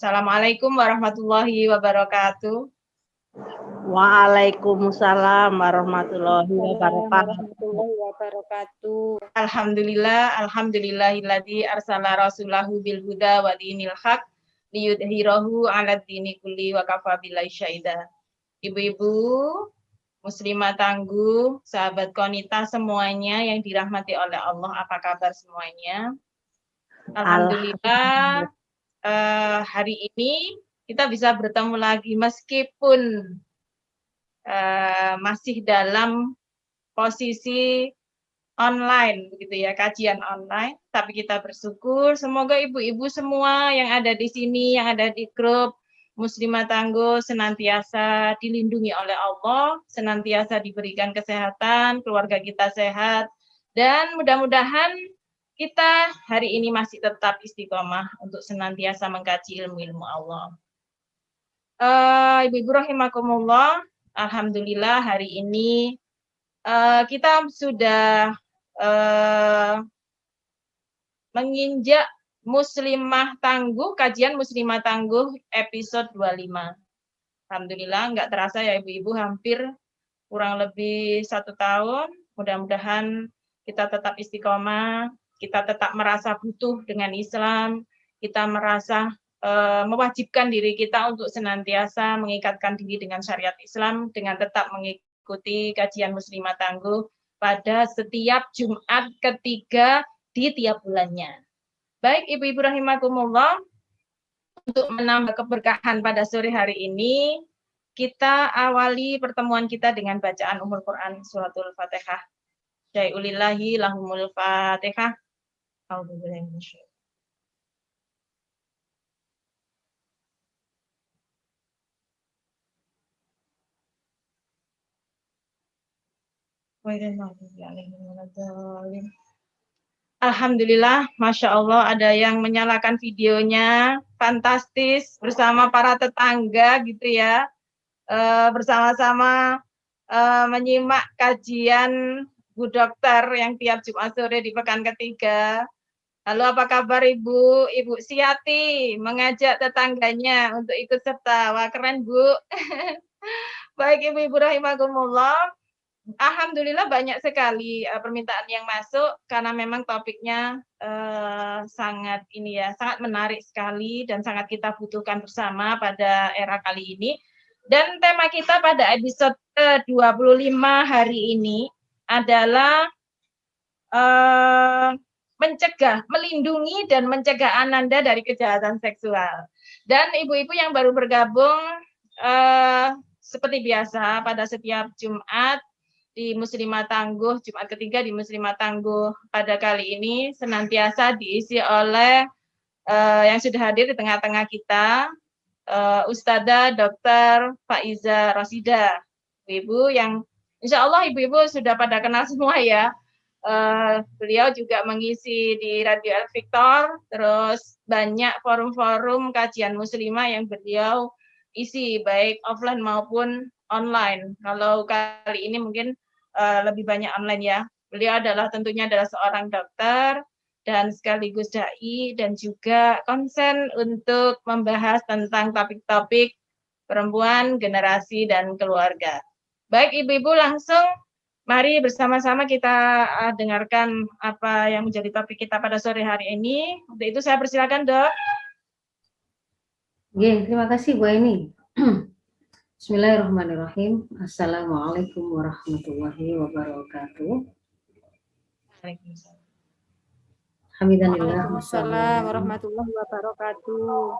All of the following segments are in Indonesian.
Assalamualaikum warahmatullahi wabarakatuh. Waalaikumsalam warahmatullahi wabarakatuh. warahmatullahi wabarakatuh. Alhamdulillahilladzi arsala rasulahu bil huda wa dinil haq liyudhhirahu 'alad dini kulli wa kafa billahi syahida. Ibu-ibu muslimah tangguh, sahabat konita semuanya yang dirahmati oleh Allah, apa kabar semuanya? Alhamdulillah, hari ini kita bisa bertemu lagi meskipun masih dalam posisi online begitu ya, kajian online, tapi kita bersyukur semoga ibu-ibu semua yang ada di sini, yang ada di grup Muslimah Tangguh senantiasa dilindungi oleh Allah, senantiasa diberikan kesehatan, keluarga kita sehat, dan mudah-mudahan kita hari ini masih tetap istiqomah untuk senantiasa mengkaji ilmu-ilmu Allah. Ibu-ibu rahimakumullah, alhamdulillah hari ini kita sudah menginjak Muslimah Tangguh, kajian Muslimah Tangguh episode 25. Alhamdulillah, nggak terasa ya ibu-ibu, hampir kurang lebih 1 tahun. Mudah-mudahan kita tetap istiqomah, kita tetap merasa butuh dengan Islam, kita merasa mewajibkan diri kita untuk senantiasa mengikatkan diri dengan syariat Islam, dengan tetap mengikuti kajian Muslimah Tangguh pada setiap Jumat ketiga di tiap bulannya. Baik ibu-ibu rahimakumullah, untuk menambah keberkahan pada sore hari ini, kita awali pertemuan kita dengan bacaan Ummul Quran Suratul Fatihah. Syai'ulillahi lahumul Fatihah. A'udzubillahi minasyaitonir. Alhamdulillah, Masya Allah ada yang menyalakan videonya, fantastis, bersama para tetangga gitu ya, bersama-sama menyimak kajian Bu Dokter yang tiap Jumat sore di pekan ketiga. Halo, apa kabar Ibu? Ibu Siati mengajak tetangganya untuk ikut serta. Wah, keren Bu. Baik ibu-ibu rahimakumullah. Alhamdulillah banyak sekali permintaan yang masuk karena memang topiknya sangat menarik sekali dan sangat kita butuhkan bersama pada era kali ini. Dan tema kita pada episode ke-25 hari ini adalah melindungi dan mencegah Ananda dari kejahatan seksual. Dan ibu-ibu yang baru bergabung, seperti biasa pada setiap Jumat di Muslimah Tangguh, Jumat ketiga di Muslimah Tangguh pada kali ini senantiasa diisi oleh yang sudah hadir di tengah-tengah kita, Ustadzah Dr. Faiza Rosida, ibu yang insya Allah ibu-ibu sudah pada kenal semua ya. Beliau juga mengisi di Radio El Victor, terus banyak forum-forum kajian muslimah yang beliau isi, baik offline maupun online. Kalau kali ini mungkin lebih banyak online ya. Beliau tentunya adalah seorang dokter dan sekaligus dai dan juga konsen untuk membahas tentang topik-topik perempuan, generasi, dan keluarga. Baik ibu-ibu, langsung mari bersama-sama kita dengarkan apa yang menjadi topik kita pada sore hari ini. Untuk itu saya persilakan Dok. Oke, terima kasih Bu Aini. Bismillahirrahmanirrahim. Assalamualaikum warahmatullahi wabarakatuh. Alhamdulillah. Waalaikumsalam warahmatullahi wabarakatuh.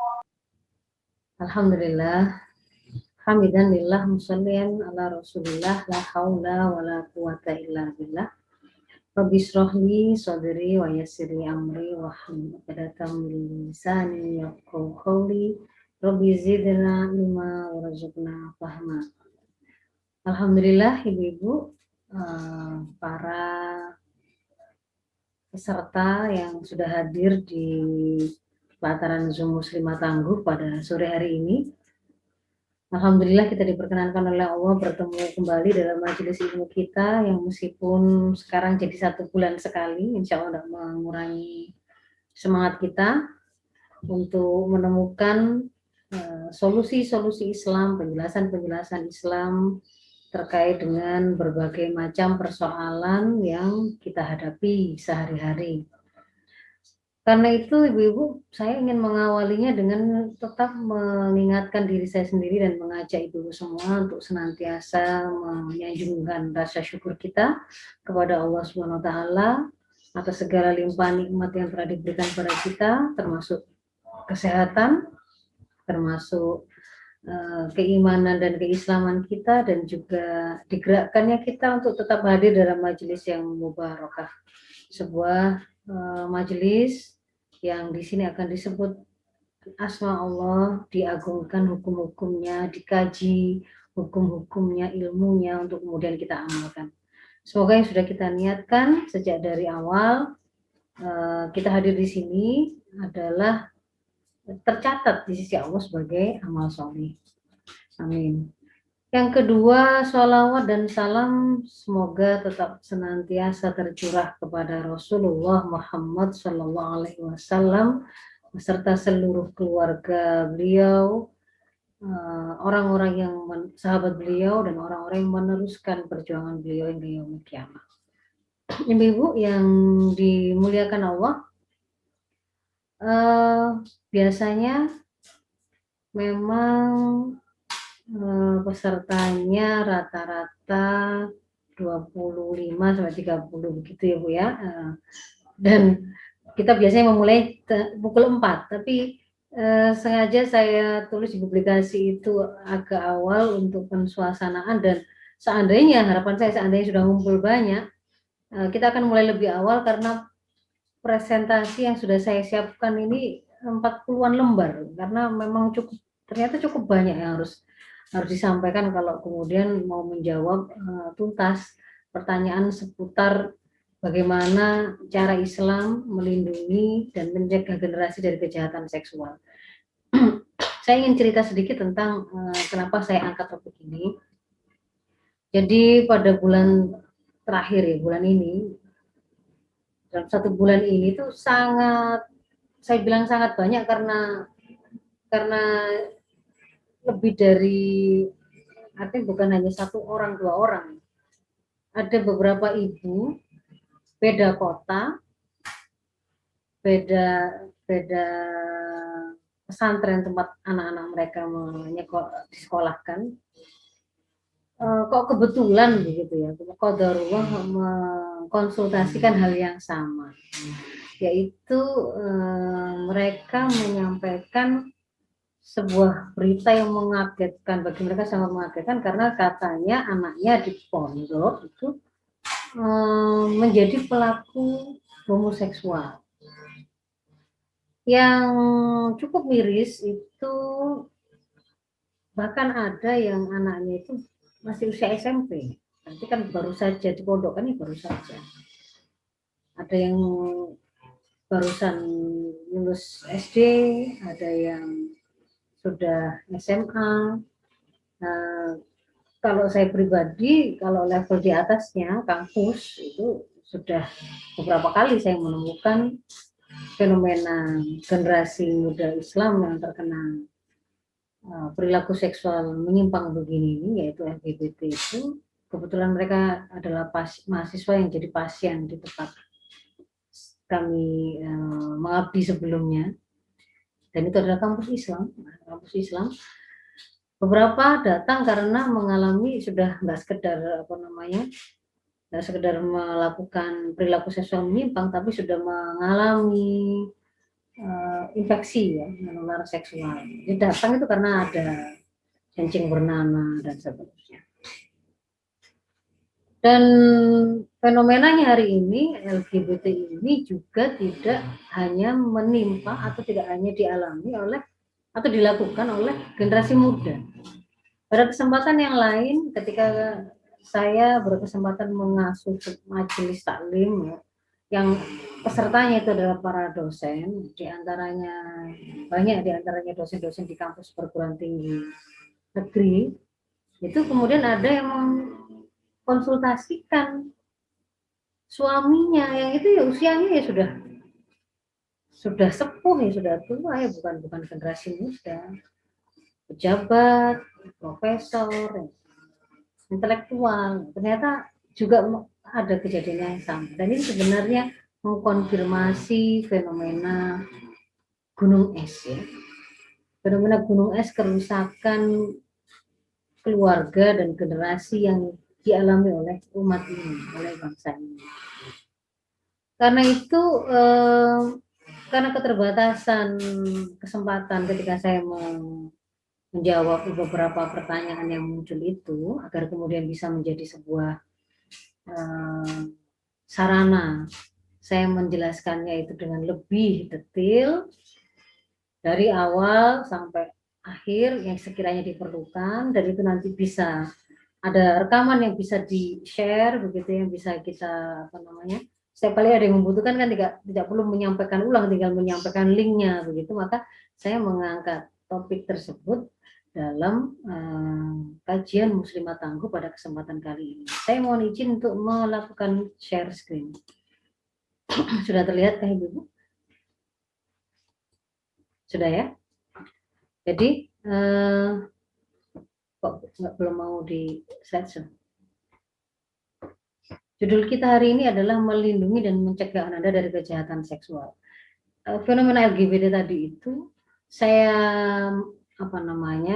Alhamdulillah. Hamidannillah musallian ala Rasulillah la haula wala quwata illa billah. Rabbi shrahli sadri wa yassirli amri wa hlul 'uqdatam min lisani yafqahu qawli. Rabbi zidna ilma warzuqna fahma. Alhamdulillah ibu-ibu, para peserta yang sudah hadir di pelataran Zoom Muslimah Tangguh pada sore hari ini. Alhamdulillah kita diperkenankan oleh Allah bertemu kembali dalam majelis ilmu kita yang meskipun sekarang jadi 1 bulan sekali, insya Allah tidak mengurangi semangat kita untuk menemukan solusi-solusi Islam, penjelasan-penjelasan Islam terkait dengan berbagai macam persoalan yang kita hadapi sehari-hari. Karena itu ibu-ibu, saya ingin mengawalinya dengan tetap mengingatkan diri saya sendiri dan mengajak ibu-ibu semua untuk senantiasa menyanjungkan rasa syukur kita kepada Allah Subhanahu wa taala atas segala limpahan nikmat yang telah diberikan kepada kita, termasuk kesehatan, termasuk keimanan dan keislaman kita, dan juga digerakkannya kita untuk tetap hadir dalam majelis yang mubarakah, sebuah majelis yang di sini akan disebut asma Allah, diagungkan hukum-hukumnya, dikaji hukum-hukumnya, ilmunya untuk kemudian kita amalkan. Semoga yang sudah kita niatkan sejak dari awal kita hadir di sini adalah tercatat di sisi Allah sebagai amal soleh. Amin. Yang kedua, sholawat dan salam semoga tetap senantiasa tercurah kepada Rasulullah Muhammad SAW beserta seluruh keluarga beliau, orang-orang yang sahabat beliau, dan orang-orang yang meneruskan perjuangan beliau hingga yaumul kiamat. Ibu-ibu yang dimuliakan Allah, biasanya memang pesertanya rata-rata 25 sampai 30 begitu ya Bu ya. Dan kita biasanya memulai pukul 4, tapi sengaja saya tulis di publikasi itu agak awal untuk pensuasanaan, dan seandainya, harapan saya seandainya sudah ngumpul banyak, kita akan mulai lebih awal karena presentasi yang sudah saya siapkan ini 40-an lembar, karena memang ternyata cukup banyak yang harus disampaikan kalau kemudian mau menjawab tuntas pertanyaan seputar bagaimana cara Islam melindungi dan mencegah generasi dari kejahatan seksual. Saya ingin cerita sedikit tentang kenapa saya angkat topik ini. Jadi pada bulan terakhir ya, bulan ini, dalam 1 bulan ini tuh sangat, saya bilang sangat banyak karena lebih dari, artinya bukan hanya 1 orang 2 orang, ada beberapa ibu beda kota, beda pesantren tempat anak-anak mereka disekolahkan, kok kebetulan begitu ya, qadarullah mengkonsultasikan hal yang sama, yaitu mereka menyampaikan sebuah berita yang mengagetkan, bagi mereka sangat mengagetkan, karena katanya anaknya di pondok itu menjadi pelaku homoseksual. Yang cukup miris itu bahkan ada yang anaknya itu masih usia SMP, nanti kan baru saja di pondok kan, ini baru saja. Ada yang barusan lulus SD, ada yang sudah SMA. Kalau saya pribadi, kalau level di atasnya, kampus, itu sudah beberapa kali saya menemukan fenomena generasi muda Islam yang terkena perilaku seksual menyimpang begini ini, yaitu LGBT itu. Kebetulan mereka adalah mahasiswa yang jadi pasien di tempat kami mengabdi sebelumnya, dan itu adalah kampus Islam. Beberapa datang karena mengalami, sudah nggak sekedar melakukan perilaku seksual menyimpang, tapi sudah mengalami infeksi ya, menular seksual. Jadi datang itu karena ada kencing bernanah dan seterusnya. Dan fenomenanya hari ini, LGBT ini juga tidak hanya menimpa atau tidak hanya dialami oleh atau dilakukan oleh generasi muda. Pada kesempatan yang lain, ketika saya berkesempatan mengasuh majelis taklim ya, yang pesertanya itu adalah para dosen, banyak diantaranya dosen-dosen di kampus perguruan tinggi negeri, itu kemudian ada yang mengkonsultasikan suaminya yang itu ya usianya ya sudah sudah sepuh ya, sudah tua ya, bukan generasi muda, pejabat, profesor, intelektual, ternyata juga ada kejadian yang sama. Dan ini sebenarnya mengkonfirmasi fenomena gunung es ya. Fenomena gunung es, kerusakan keluarga dan generasi yang dialami oleh umat ini, oleh bangsa ini. Karena itu karena keterbatasan kesempatan ketika saya menjawab beberapa pertanyaan yang muncul itu, agar kemudian bisa menjadi sebuah sarana saya menjelaskannya itu dengan lebih detail dari awal sampai akhir yang sekiranya diperlukan, dan itu nanti bisa ada rekaman yang bisa di-share begitu, yang bisa kita setiap kali ada yang membutuhkan kan tidak perlu menyampaikan ulang, tinggal menyampaikan linknya begitu. Maka saya mengangkat topik tersebut dalam kajian Muslimah Tangguh pada kesempatan kali ini. Saya mohon izin untuk melakukan share screen. Sudah terlihat kan Ibu? Sudah ya? Jadi kok belum mau di slideshow? Judul kita hari ini adalah melindungi dan mencegah Anda dari kejahatan seksual. Fenomena LGBT tadi itu saya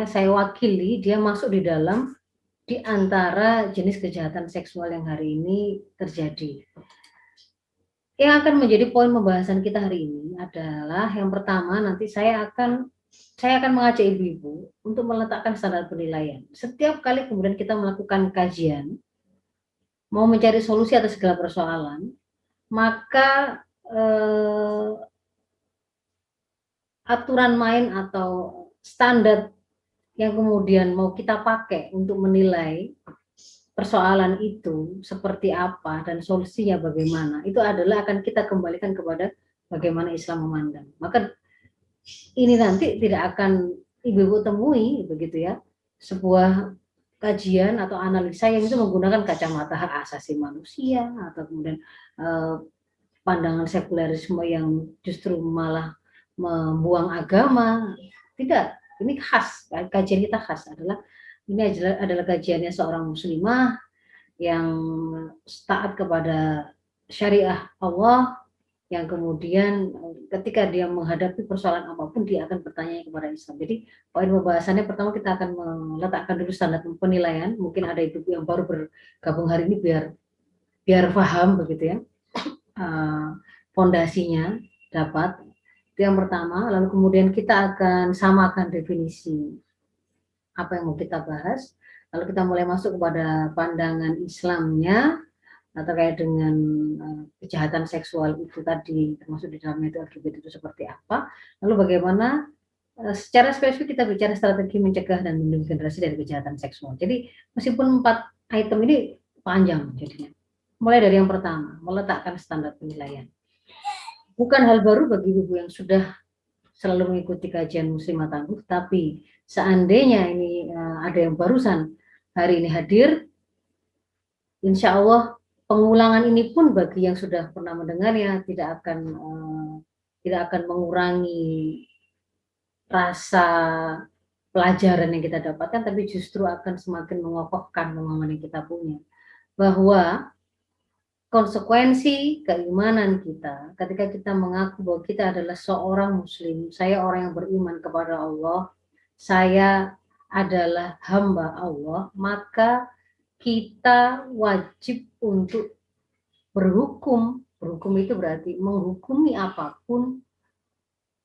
saya wakili, dia masuk di dalam di antara jenis kejahatan seksual yang hari ini terjadi. Yang akan menjadi poin pembahasan kita hari ini adalah yang pertama, nanti saya akan mengajak ibu-ibu untuk meletakkan standar penilaian. Setiap kali kemudian kita melakukan kajian, mau mencari solusi atas segala persoalan, maka aturan main atau standar yang kemudian mau kita pakai untuk menilai persoalan itu seperti apa dan solusinya bagaimana, itu adalah akan kita kembalikan kepada bagaimana Islam memandang. Maka ini nanti tidak akan ibu-ibu temui begitu ya, sebuah kajian atau analisa yang itu menggunakan kacamata hak asasi manusia atau kemudian pandangan sekulerisme yang justru malah membuang agama. Tidak, ini khas, kajian kita khas ini adalah kajiannya seorang muslimah yang taat kepada syariah Allah, yang kemudian ketika dia menghadapi persoalan apapun dia akan bertanya kepada Islam. Jadi poin pembahasannya pertama kita akan meletakkan dulu standar penilaian. Mungkin ada ibu yang baru bergabung hari ini biar paham begitu ya, fondasinya dapat. Itu yang pertama. Lalu kemudian kita akan samakan definisi apa yang mau kita bahas. Lalu kita mulai masuk kepada pandangan Islamnya terkait dengan kejahatan seksual itu tadi, termasuk di dalamnya itu LGBT itu seperti apa. Lalu bagaimana secara spesifik kita bicara strategi mencegah dan melindungi generasi dari kejahatan seksual. Jadi meskipun 4 item ini panjang jadinya. Mulai dari yang pertama, meletakkan standar penilaian. Bukan hal baru bagi ibu yang sudah selalu mengikuti kajian Muslimah Tangguh, tapi seandainya ini ada yang barusan hari ini hadir, insya Allah pengulangan ini pun bagi yang sudah pernah mendengarnya tidak akan mengurangi rasa pelajaran yang kita dapatkan, tapi justru akan semakin mengokohkan pemahaman yang kita punya, bahwa konsekuensi keimanan kita ketika kita mengaku bahwa kita adalah seorang muslim, saya orang yang beriman kepada Allah, saya adalah hamba Allah, maka kita wajib untuk berhukum. Berhukum itu berarti menghukumi apapun,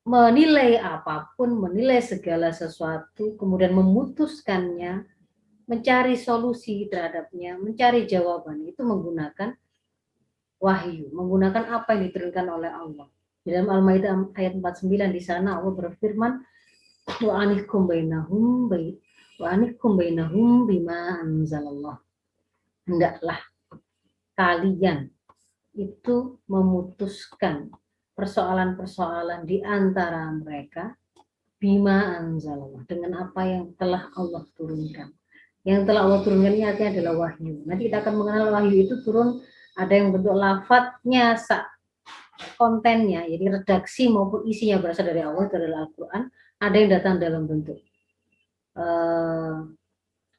menilai apapun, menilai segala sesuatu, kemudian memutuskannya, mencari solusi terhadapnya, mencari jawaban, itu menggunakan wahyu, menggunakan apa yang diturunkan oleh Allah. Di dalam Al-Maidah ayat 49 di sana Allah berfirman, wa anihkum bainahum bima anzalallah. Hendaklah kalian itu memutuskan persoalan-persoalan di antara mereka bima anzalallah, dengan apa yang telah Allah turunkan. Yang telah Allah turunkan ini artinya adalah wahyu. Nanti kita akan mengenal wahyu itu turun, ada yang bentuk lafadznya kontennya, jadi redaksi maupun isinya berasal dari Allah, itu adalah Al-Quran. Ada yang datang dalam bentuk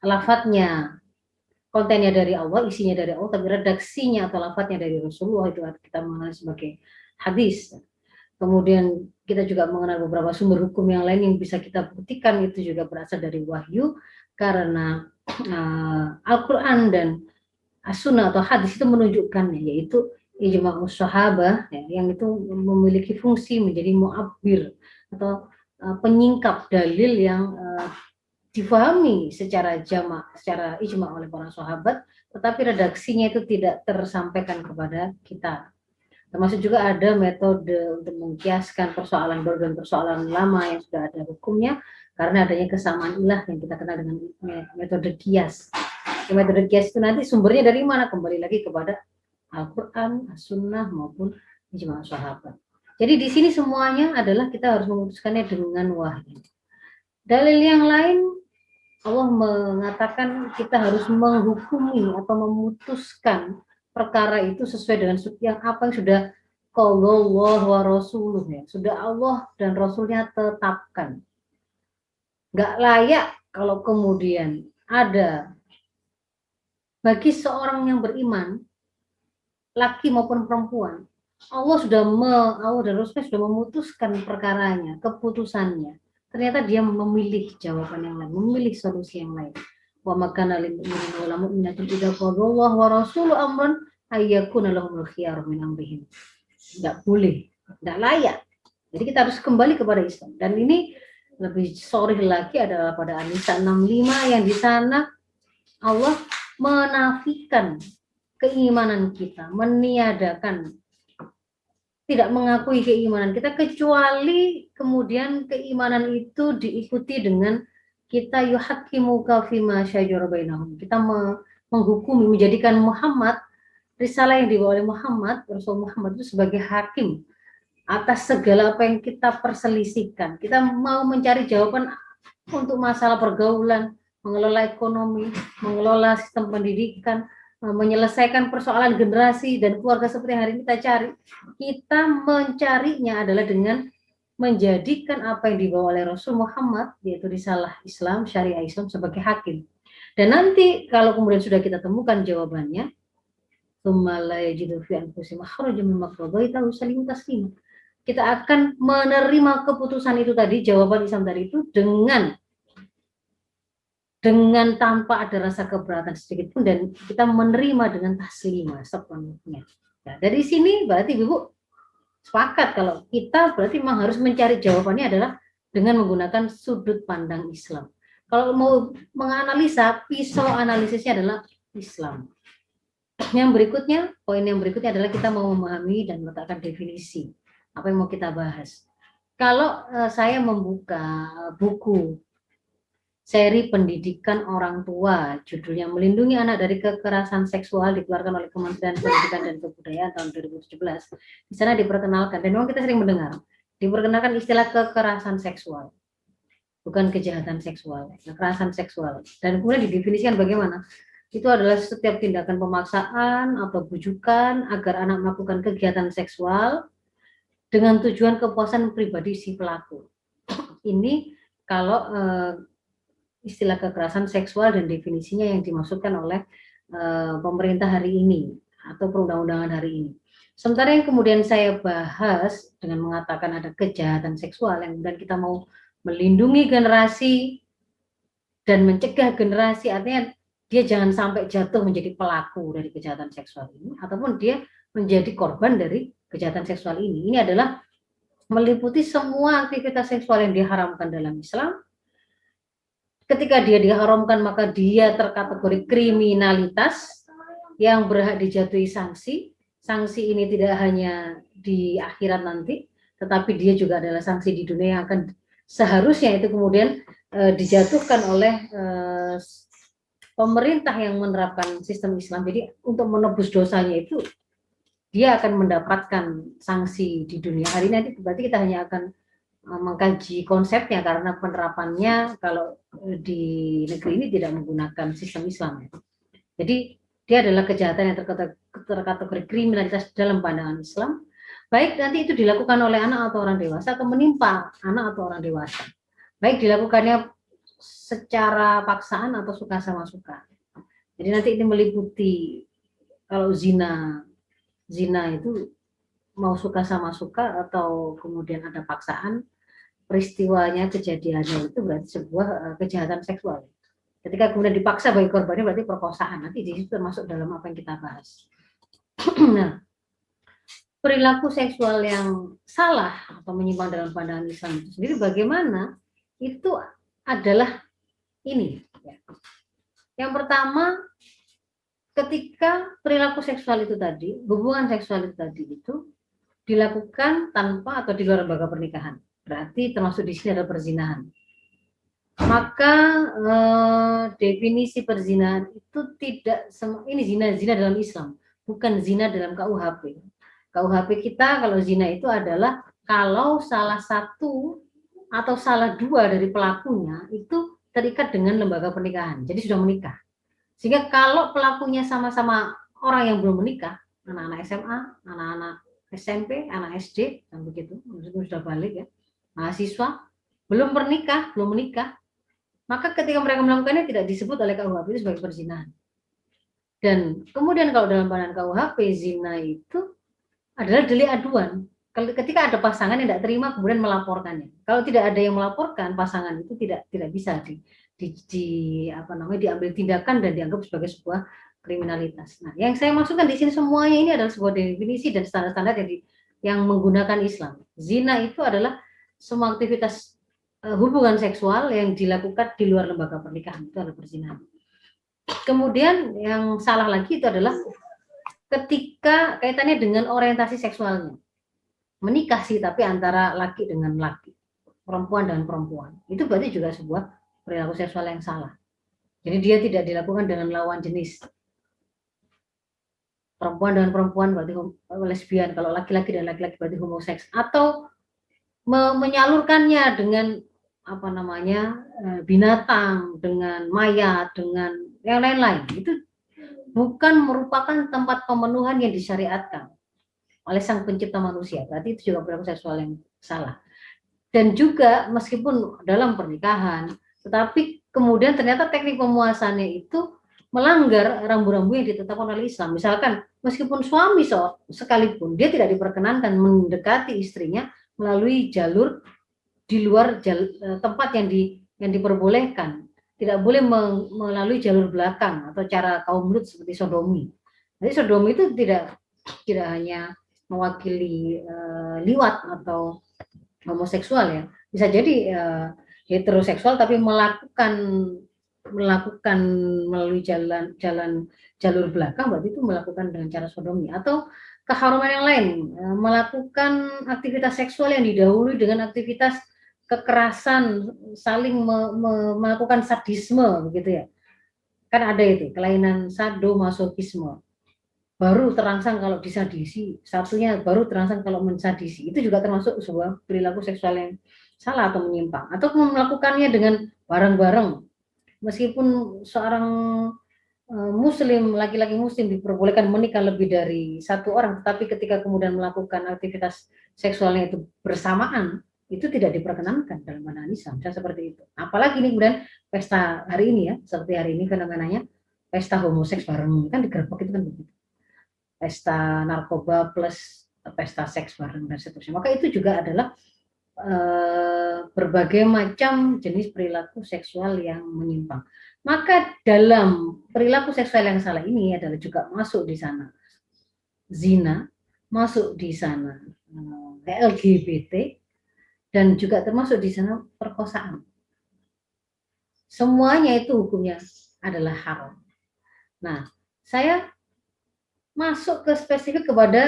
lafadznya, kontennya dari Allah, isinya dari Allah, tapi redaksinya atau lafadznya dari Rasulullah, itu kita mengenal sebagai hadis. Kemudian kita juga mengenal beberapa sumber hukum yang lain yang bisa kita buktikan itu juga berasal dari wahyu, karena Al-Quran dan As-Sunnah atau hadis itu menunjukkannya, yaitu ijma' sahabah, ya, yang itu memiliki fungsi menjadi mu'abbir atau penyingkap dalil yang difahami secara jamak, secara ijma' oleh para sahabat, tetapi redaksinya itu tidak tersampaikan kepada kita. Termasuk juga ada metode untuk mengkiaskan persoalan baru dan persoalan lama yang sudah ada hukumnya, karena adanya kesamaan ilah yang kita kenal dengan metode kias. Metode kias itu nanti sumbernya dari mana? Kembali lagi kepada Al-Quran, As-Sunnah maupun ijma' sahabat. Jadi di sini semuanya adalah kita harus memutuskannya dengan wahyu. Dalil yang lain, Allah mengatakan kita harus menghukumi atau memutuskan perkara itu sesuai dengan yang apa yang sudah qaulullah wa rasuluh, ya, sudah Allah dan Rasulnya tetapkan. Nggak layak kalau kemudian ada bagi seorang yang beriman, laki maupun perempuan, Allah dan Rasulnya sudah memutuskan perkaranya, keputusannya. Ternyata dia memilih jawaban yang lain, memilih solusi yang lain. Wa makana lil mu'minina wal mu'minatin idza qadallahu wa rasuluhu amran ayyakuna lahumul khiyaratu min amrihim. Enggak boleh, enggak layak. Jadi kita harus kembali kepada Islam. Dan ini lebih sorry lagi adalah pada An-Nisa 65 yang di sana Allah menafikan keimanan kita, meniadakan, tidak mengakui keimanan kita, kecuali kemudian keimanan itu diikuti dengan kita yuhaqqimuka fima syajara bainahum. Kita menghukumi, menjadikan Muhammad, risalah yang dibawa oleh Muhammad, Rasul Muhammad itu sebagai hakim atas segala apa yang kita perselisihkan. Kita mau mencari jawaban untuk masalah pergaulan, mengelola ekonomi, mengelola sistem pendidikan, menyelesaikan persoalan generasi dan keluarga seperti yang hari ini kita cari. Kita mencarinya adalah dengan menjadikan apa yang dibawa oleh Rasul Muhammad, yaitu risalah Islam, syariah Islam, sebagai hakim. Dan nanti kalau kemudian sudah kita temukan jawabannya, kita akan menerima keputusan itu tadi, jawaban Islam tadi itu dengan tanpa ada rasa keberatan sedikit pun, dan kita menerima dengan taslima sepenuhnya. Nah, dari sini berarti Ibu sepakat kalau kita berarti memang harus mencari jawabannya adalah dengan menggunakan sudut pandang Islam. Kalau mau menganalisa, pisau analisisnya adalah Islam. Yang berikutnya, poin yang berikutnya adalah kita mau memahami dan meletakkan definisi apa yang mau kita bahas. Kalau saya membuka buku seri pendidikan orang tua, judulnya Melindungi Anak dari Kekerasan Seksual, dikeluarkan oleh Kementerian Pendidikan dan Kebudayaan tahun 2017. Di sana diperkenalkan, dan memang kita sering mendengar, diperkenalkan istilah kekerasan seksual, bukan kejahatan seksual, kekerasan seksual. Dan kemudian didefinisikan bagaimana? Itu adalah setiap tindakan pemaksaan atau bujukan agar anak melakukan kegiatan seksual dengan tujuan kepuasan pribadi si pelaku. Ini kalau istilah kekerasan seksual dan definisinya yang dimaksudkan oleh pemerintah hari ini atau perundang-undangan hari ini. Sementara yang kemudian saya bahas dengan mengatakan ada kejahatan seksual yang kemudian kita mau melindungi generasi dan mencegah generasi, artinya dia jangan sampai jatuh menjadi pelaku dari kejahatan seksual ini ataupun dia menjadi korban dari kejahatan seksual ini. Ini adalah meliputi semua aktivitas seksual yang diharamkan dalam Islam. Ketika dia diharamkan, maka dia terkategori kriminalitas yang berhak dijatuhi sanksi. Sanksi ini tidak hanya di akhirat nanti, tetapi dia juga adalah sanksi di dunia yang akan seharusnya itu kemudian dijatuhkan oleh pemerintah yang menerapkan sistem Islam. Jadi untuk menebus dosanya itu, dia akan mendapatkan sanksi di dunia. Hari ini nanti berarti kita hanya akan mengkaji konsepnya, karena penerapannya kalau di negeri ini tidak menggunakan sistem Islam. Jadi dia adalah kejahatan yang terkategori kriminalitas dalam pandangan Islam. Baik nanti itu dilakukan oleh anak atau orang dewasa atau menimpa anak atau orang dewasa. Baik dilakukannya secara paksaan atau suka sama suka. Jadi nanti ini meliputi kalau zina itu mau suka sama suka atau kemudian ada paksaan, peristiwanya kejadiannya itu berarti sebuah kejahatan seksual. Ketika kemudian dipaksa bagi korbannya berarti perkosaan. Nanti di situ termasuk dalam apa yang kita bahas. Nah, perilaku seksual yang salah atau menyimpang dalam pandangan Islam itu sendiri bagaimana? Itu adalah ini. Yang pertama, ketika perilaku seksual itu tadi, hubungan seksual itu tadi itu dilakukan tanpa atau di luar lembaga pernikahan, berarti termasuk di sini ada perzinahan. Maka definisi perzinahan itu tidak ini zina dalam Islam, bukan zina dalam KUHP. KUHP kita kalau zina itu adalah kalau salah satu atau salah dua dari pelakunya itu terikat dengan lembaga pernikahan, jadi sudah menikah. Sehingga kalau pelakunya sama-sama orang yang belum menikah, anak-anak SMA, anak-anak SMP, anak SD, dan begitu, sudah balik ya, mahasiswa, belum menikah, maka ketika mereka melakukannya tidak disebut oleh KUHP itu sebagai perzinahan. Dan kemudian kalau dalam pandangan KUHP, zina itu adalah delik aduan. Ketika ada pasangan yang tidak terima kemudian melaporkannya. Kalau tidak ada yang melaporkan, pasangan itu tidak bisa diambil tindakan dan dianggap sebagai sebuah kriminalitas. Nah, yang saya maksudkan di sini semuanya ini adalah sebuah definisi dan standar-standar yang menggunakan Islam. Zina itu adalah semua aktivitas hubungan seksual yang dilakukan di luar lembaga pernikahan, itu adalah perzinahan. Kemudian yang salah lagi itu adalah ketika kaitannya dengan orientasi seksualnya. Menikah sih, tapi antara laki dengan laki, perempuan dengan perempuan. Itu berarti juga sebuah perilaku seksual yang salah. Jadi dia tidak dilakukan dengan lawan jenis. Perempuan dengan perempuan berarti lesbian, kalau laki-laki dan laki-laki berarti homoseks. Atau menyalurkannya dengan binatang, dengan mayat, dengan yang lain-lain. Itu bukan merupakan tempat pemenuhan yang disyariatkan oleh Sang Pencipta manusia. Berarti itu juga perilaku seksual yang salah. Dan juga meskipun dalam pernikahan, tetapi kemudian ternyata teknik pemuasannya itu melanggar rambu-rambu yang ditetapkan oleh Islam. Misalkan meskipun suami sekalipun dia tidak diperkenankan mendekati istrinya melalui jalur di luar tempat yang diperbolehkan. Tidak boleh melalui jalur belakang atau cara kaum Lut seperti sodomi. Jadi sodomi itu tidak hanya mewakili liwat atau homoseksual ya, bisa jadi heteroseksual tapi melakukan melalui jalur belakang, berarti itu melakukan dengan cara sodomi. Atau keharuman yang lain, melakukan aktivitas seksual yang didahului dengan aktivitas kekerasan, saling melakukan sadisme begitu ya. Kan ada itu kelainan sadomasochisme, baru terangsang kalau disadisi, satunya baru terangsang kalau mensadisi. Itu juga termasuk sebuah perilaku seksual yang salah atau menyimpang. Atau melakukannya dengan bareng-bareng. Meskipun seorang muslim, laki-laki muslim diperbolehkan menikah lebih dari satu orang, tetapi ketika kemudian melakukan aktivitas seksualnya itu bersamaan, itu tidak diperkenankan dalam pandangan Islam. Seperti itu. Apalagi ini kemudian pesta hari ini ya, seperti hari ini fenomenanya pesta homoseks bareng, kan digerebek itu kan begitu. Pesta narkoba plus pesta seks bareng dan seterusnya. Maka itu juga adalah berbagai macam jenis perilaku seksual yang menyimpang. Maka dalam perilaku seksual yang salah ini adalah juga masuk di sana zina, masuk di sana LGBT, dan juga termasuk di sana perkosaan. Semuanya itu hukumnya adalah haram. Nah, saya masuk ke spesifik kepada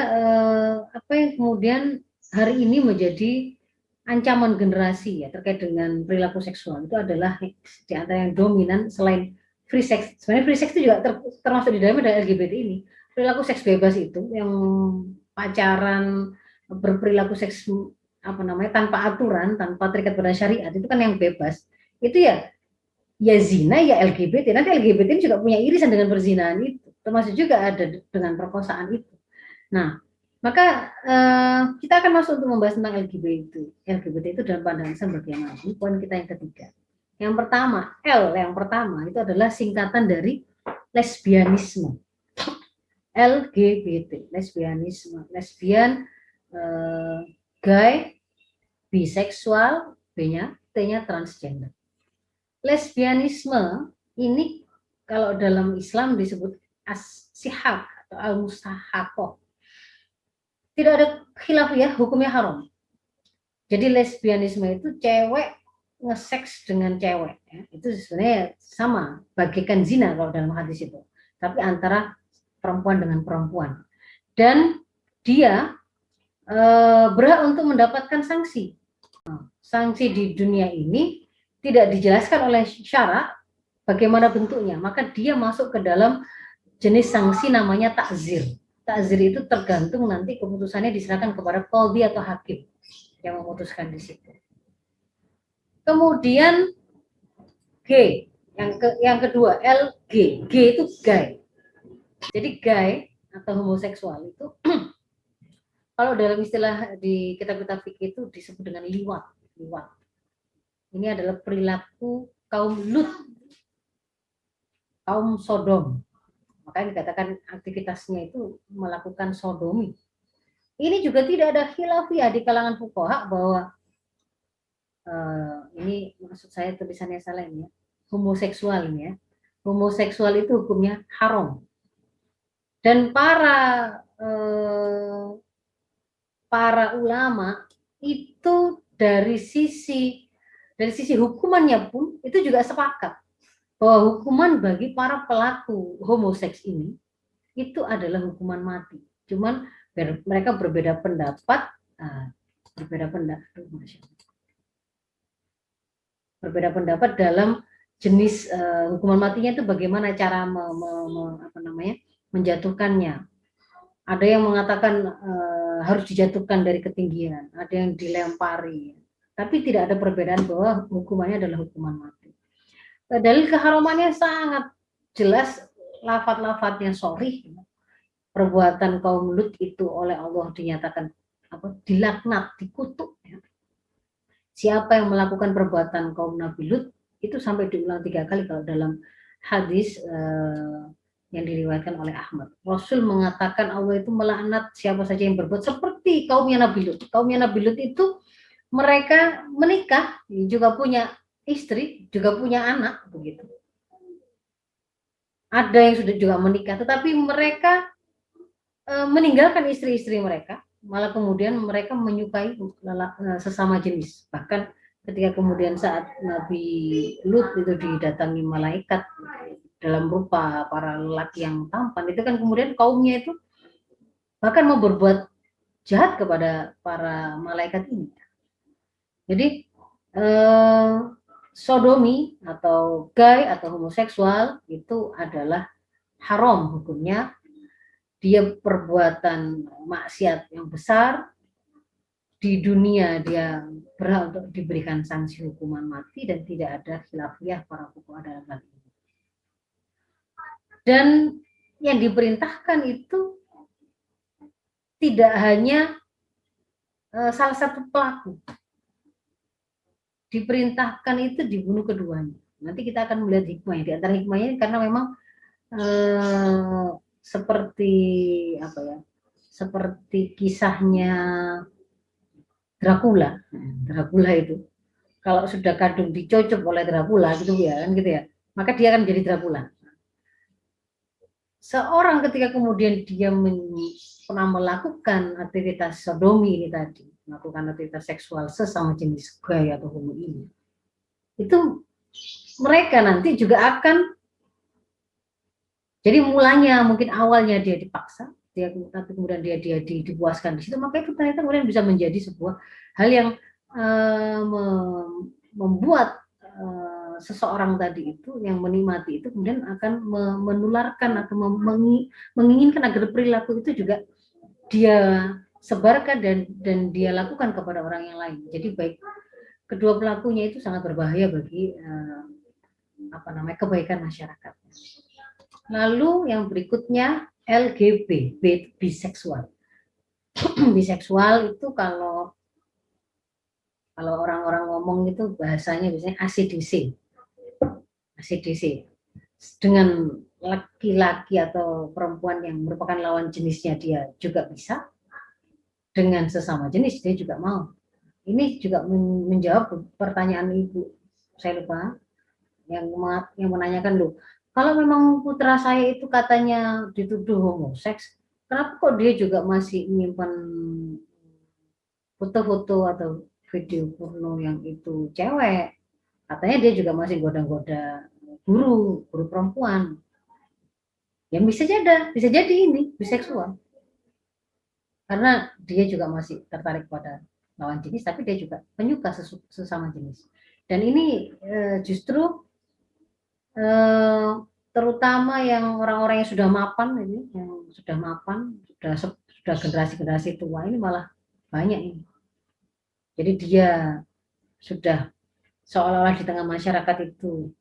apa yang kemudian hari ini menjadi ancaman generasi ya terkait dengan perilaku seksual. Itu adalah di antara yang dominan selain free sex. Sebenarnya free sex itu juga termasuk di dalamnya dari LGBT ini. Perilaku seks bebas itu yang pacaran, berperilaku seks tanpa aturan, tanpa terikat pada syariat, itu kan yang bebas. Itu ya zina, ya LGBT. Nanti LGBT ini juga punya irisan dengan perzinahan itu. Termasuk juga ada dengan perkosaan itu. Nah, Maka kita akan masuk untuk membahas tentang LGBT itu dalam pandangan Islam bagaimana. Ini poin kita yang ketiga. Yang pertama, yang pertama itu adalah singkatan dari lesbianisme. LGBT, lesbianisme, lesbian, gay, biseksual, B-nya, T-nya transgender. Lesbianisme ini kalau dalam Islam disebut as-sihah atau al-mustahaqah. Tidak ada khilafiyah, hukumnya haram. Jadi lesbianisme itu cewek nge-seks dengan cewek, ya. Itu sebenarnya sama, bagaikan zina kalau dalam hadis itu. Tapi antara perempuan dengan perempuan. Dan dia berhak untuk mendapatkan sanksi. Sanksi di dunia ini tidak dijelaskan oleh syarak bagaimana bentuknya. Maka dia masuk ke dalam jenis sanksi namanya takzir. Takzir itu tergantung nanti keputusannya diserahkan kepada qadhi atau hakim yang memutuskan di situ. Kemudian G, yang kedua LG, G itu gay. Jadi gay atau homoseksual itu kalau dalam istilah di kitab-kitab fikih itu disebut dengan liwat. Ini adalah perilaku kaum Lut, kaum Sodom. Makanya dikatakan aktivitasnya itu melakukan sodomi. Ini juga tidak ada khilafiyah di kalangan fuqaha bahwa ini maksud saya tulisannya salah ini ya, homoseksual ini ya. Homoseksual itu hukumnya haram. Dan para ulama itu dari sisi hukumannya pun itu juga sepakat bahwa hukuman bagi para pelaku homoseks ini itu adalah hukuman mati. Cuman mereka berbeda pendapat, berbeda pendapat dalam jenis hukuman matinya itu bagaimana cara menjatuhkannya. Ada yang mengatakan harus dijatuhkan dari ketinggian, ada yang dilempari. Tapi tidak ada perbedaan bahwa hukumannya adalah hukuman mati. Dalil keharamannya sangat jelas, lafaz-lafaznya sharih. Perbuatan kaum Lut itu oleh Allah dinyatakan dilaknat, dikutuk. Siapa yang melakukan perbuatan kaum Nabi Lut itu sampai diulang 3 kali kalau dalam hadis yang diriwayatkan oleh Ahmad. Rasul mengatakan Allah itu melaknat siapa saja yang berbuat seperti kaumnya Nabi Lut. Kaumnya Nabi Lut itu mereka menikah, juga punya istri, juga punya anak, begitu. Ada yang sudah juga menikah, tetapi mereka meninggalkan istri-istri mereka, malah kemudian mereka menyukai sesama jenis. Bahkan ketika kemudian saat Nabi Lut itu didatangi malaikat dalam rupa para lelaki yang tampan, itu kan kemudian kaumnya itu bahkan mau berbuat jahat kepada para malaikat ini. Jadi sodomi atau gay atau homoseksual itu adalah haram hukumnya. Dia perbuatan maksiat yang besar. Di dunia dia berhak untuk diberikan sanksi hukuman mati dan tidak ada khilafiyah para fuqaha dalam hal ini. Dan yang diperintahkan itu tidak hanya salah satu pelaku. Diperintahkan itu dibunuh keduanya. Nanti kita akan melihat hikmahnya. Di antara hikmahnya karena memang seperti seperti kisahnya Dracula. Dracula itu kalau sudah kadung dicocok oleh Dracula gitu ya kan gitu ya, maka dia akan jadi Dracula. Seorang ketika kemudian dia pernah melakukan aktivitas sodomi ini tadi, melakukan aktivitas seksual sesama jenis gay atau homo ini, itu mereka nanti juga akan, jadi mulanya mungkin awalnya dia dipaksa, tapi kemudian dia dipuaskan di situ, maka itu ternyata kemudian bisa menjadi sebuah hal yang membuat seseorang tadi itu yang menikmati itu kemudian akan menularkan atau menginginkan agar perilaku itu juga dia sebarkan dan dia lakukan kepada orang yang lain. Jadi baik kedua pelakunya itu sangat berbahaya bagi kebaikan masyarakat. Lalu yang berikutnya LGBT, biseksual. Biseksual itu kalau orang-orang ngomong itu bahasanya biasanya ACDC. ACDC. Dengan laki-laki atau perempuan yang merupakan lawan jenisnya dia juga bisa, dengan sesama jenis dia juga mau. Ini juga menjawab pertanyaan Ibu, saya lupa, yang menanyakan, loh, kalau memang putra saya itu katanya dituduh homoseks, kenapa kok dia juga masih menyimpan foto-foto atau video porno yang itu cewek? Katanya dia juga masih goda-goda guru perempuan. Yang bisa jadi ini biseksual. Karena dia juga masih tertarik pada lawan jenis, tapi dia juga penyuka sesama jenis. Dan ini justru terutama yang orang-orang yang sudah mapan ini, yang sudah mapan, sudah generasi-generasi tua ini malah banyak ini. Jadi dia sudah seolah-olah di tengah masyarakat itu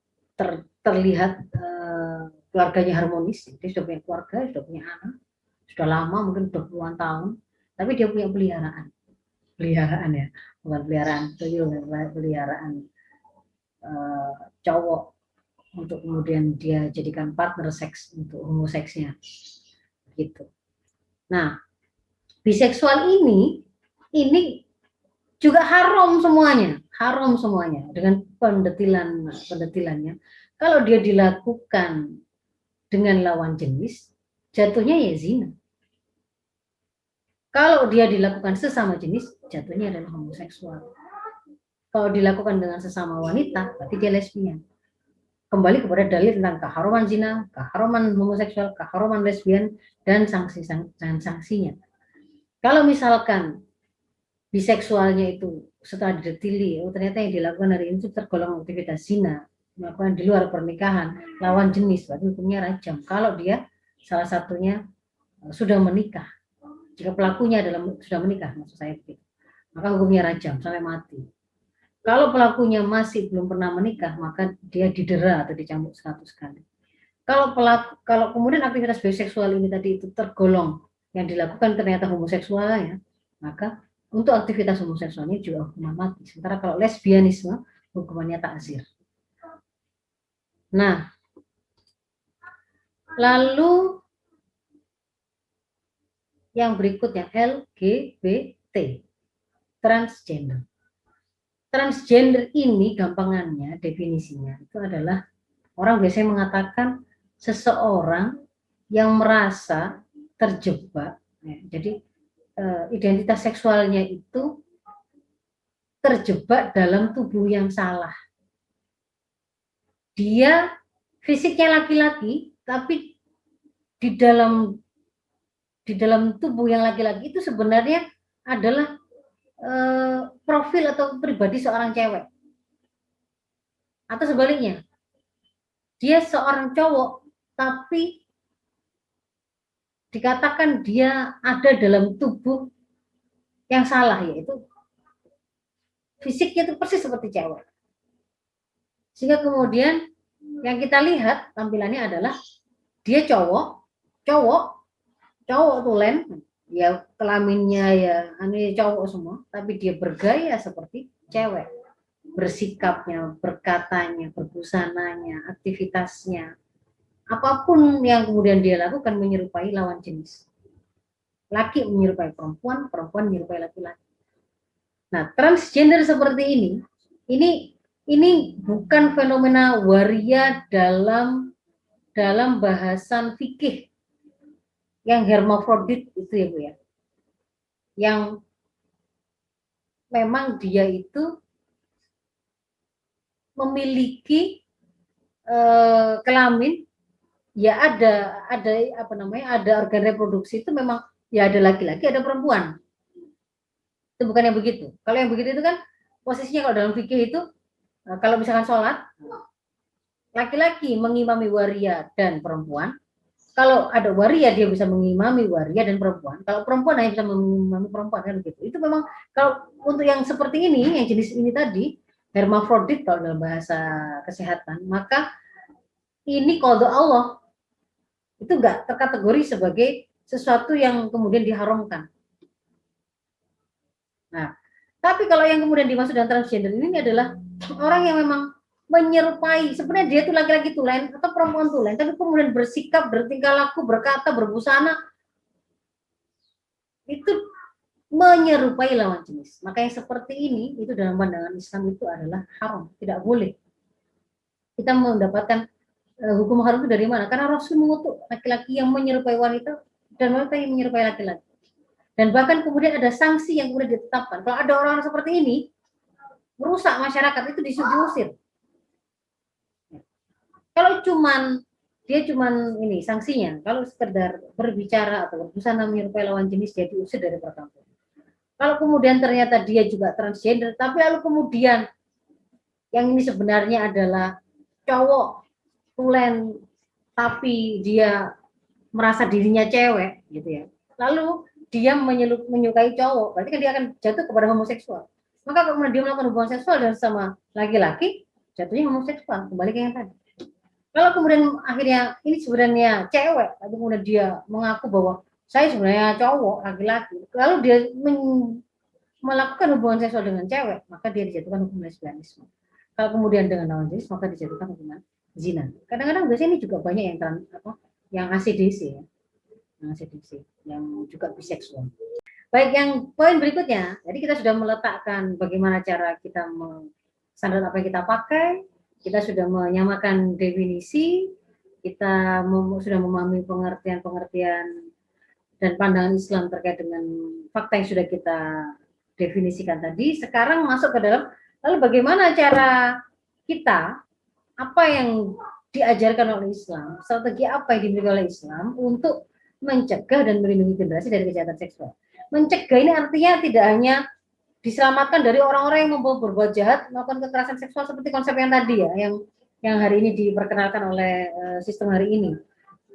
terlihat keluarganya harmonis. Dia sudah punya keluarga, sudah punya anak, sudah lama, mungkin sudah puluhan tahun, tapi dia punya peliharaan ya, bukan peliharaan tuyul, peliharaan cowok untuk kemudian dia jadikan partner seks untuk homoseksnya gitu. Nah, biseksual ini juga haram semuanya dengan pendetilannya. Kalau dia dilakukan dengan lawan jenis, jatuhnya ya zina. Kalau dia dilakukan sesama jenis, jatuhnya adalah homoseksual. Kalau dilakukan dengan sesama wanita, berarti dia lesbian. Kembali kepada dalil tentang keharuman zina, keharuman homoseksual, keharuman lesbian, dan sanksinya. Kalau misalkan biseksualnya itu setelah didetili, ternyata yang dilakukan hari ini itu tergolong aktivitas zina, melakukan di luar pernikahan, lawan jenis, berarti hukumnya rajam. Kalau dia salah satunya sudah menikah, jika pelakunya sudah menikah, maksud saya begitu, maka hukumnya rajam sampai mati. Kalau pelakunya masih belum pernah menikah, maka dia didera atau dicambuk 100 kali. Kalau kemudian aktivitas biseksual ini tadi itu tergolong yang dilakukan ternyata homoseksual ya, maka untuk aktivitas homoseksualnya juga hukuman mati. Sementara kalau lesbianisme hukumannya takzir. Nah, lalu yang berikutnya LGBT, transgender. Transgender ini gampangannya, definisinya itu adalah orang biasanya mengatakan seseorang yang merasa terjebak, ya, jadi identitas seksualnya itu terjebak dalam tubuh yang salah. Dia fisiknya laki-laki, tapi di dalam tubuh yang laki-laki itu sebenarnya adalah profil atau pribadi seorang cewek. Atau sebaliknya, dia seorang cowok, tapi dikatakan dia ada dalam tubuh yang salah, yaitu fisiknya itu persis seperti cewek. Sehingga kemudian yang kita lihat tampilannya adalah dia cowok tulen, ya kelaminnya ya ini cowok semua, tapi dia bergaya seperti cewek, bersikapnya, berkatanya, berbusananya, aktivitasnya, apapun yang kemudian dia lakukan menyerupai lawan jenis. Laki menyerupai perempuan, perempuan menyerupai laki-laki. Nah, transgender seperti ini bukan fenomena waria dalam bahasan fikih yang hermafrodit itu ya Bu ya, yang memang dia itu memiliki kelamin, ya ada organ reproduksi itu memang ya ada laki-laki ada perempuan. Itu bukan yang begitu. Kalau yang begitu itu kan posisinya kalau dalam fikih itu kalau misalkan sholat, laki-laki mengimami waria dan perempuan. Kalau ada waria dia bisa mengimami waria dan perempuan. Kalau perempuan hanya bisa mengimami perempuan kan begitu. Itu memang kalau untuk yang seperti ini, yang jenis ini tadi hermafrodit kalau dalam bahasa kesehatan, maka ini qada Allah itu enggak terkategori sebagai sesuatu yang kemudian diharamkan. Nah, tapi kalau yang kemudian dimaksud dengan transgender ini adalah orang yang memang menyerupai, sebenarnya dia itu laki-laki tulen atau perempuan tulen, tapi kemudian bersikap, bertingkah laku, berkata, berbusana itu menyerupai lawan jenis. Maka yang seperti ini itu dalam pandangan Islam itu adalah haram, tidak boleh. Kita mendapatkan hukum haram itu dari mana? Karena Rasul mengutuk laki-laki yang menyerupai wanita dan wanita yang menyerupai laki-laki. Dan bahkan kemudian ada sanksi yang kemudian ditetapkan. Kalau ada orang seperti ini merusak masyarakat itu diusir. Kalau dia cuman ini sanksinya, kalau sekedar berbicara atau berbusana menyerupai lawan jenis dia diusir dari perkampungan. Kalau kemudian ternyata dia juga transgender, tapi lalu kemudian yang ini sebenarnya adalah cowok tulen tapi dia merasa dirinya cewek gitu ya. Lalu dia menyukai cowok, berarti kan dia akan jatuh kepada homoseksual. Maka kemudian dia melakukan hubungan seksual dan sama laki-laki, jatuhnya homoseksual, kembali ke yang tadi. Kalau kemudian akhirnya ini sebenarnya cewek, lalu kemudian dia mengaku bahwa saya sebenarnya cowok, laki-laki, lalu dia melakukan hubungan seksual dengan cewek, maka dia dijatuhkan hukum lesbianisme. Kalau kemudian dengan lawan jenis, maka dijatuhkan hukuman zina. Kadang-kadang biasanya ini juga banyak yang ACDC ya, yang juga biseksual. Baik, yang poin berikutnya, jadi kita sudah meletakkan bagaimana cara kita standar apa yang kita pakai. Kita sudah menyamakan definisi, kita sudah memahami pengertian-pengertian dan pandangan Islam terkait dengan fakta yang sudah kita definisikan tadi. Sekarang masuk ke dalam, lalu bagaimana cara kita, apa yang diajarkan oleh Islam, strategi apa yang dimiliki oleh Islam untuk mencegah dan melindungi generasi dari kejahatan seksual. Mencegah ini artinya tidak hanya diselamatkan dari orang-orang yang membawa berbuat jahat, melakukan kekerasan seksual seperti konsep yang tadi ya, yang hari ini diperkenalkan oleh sistem hari ini.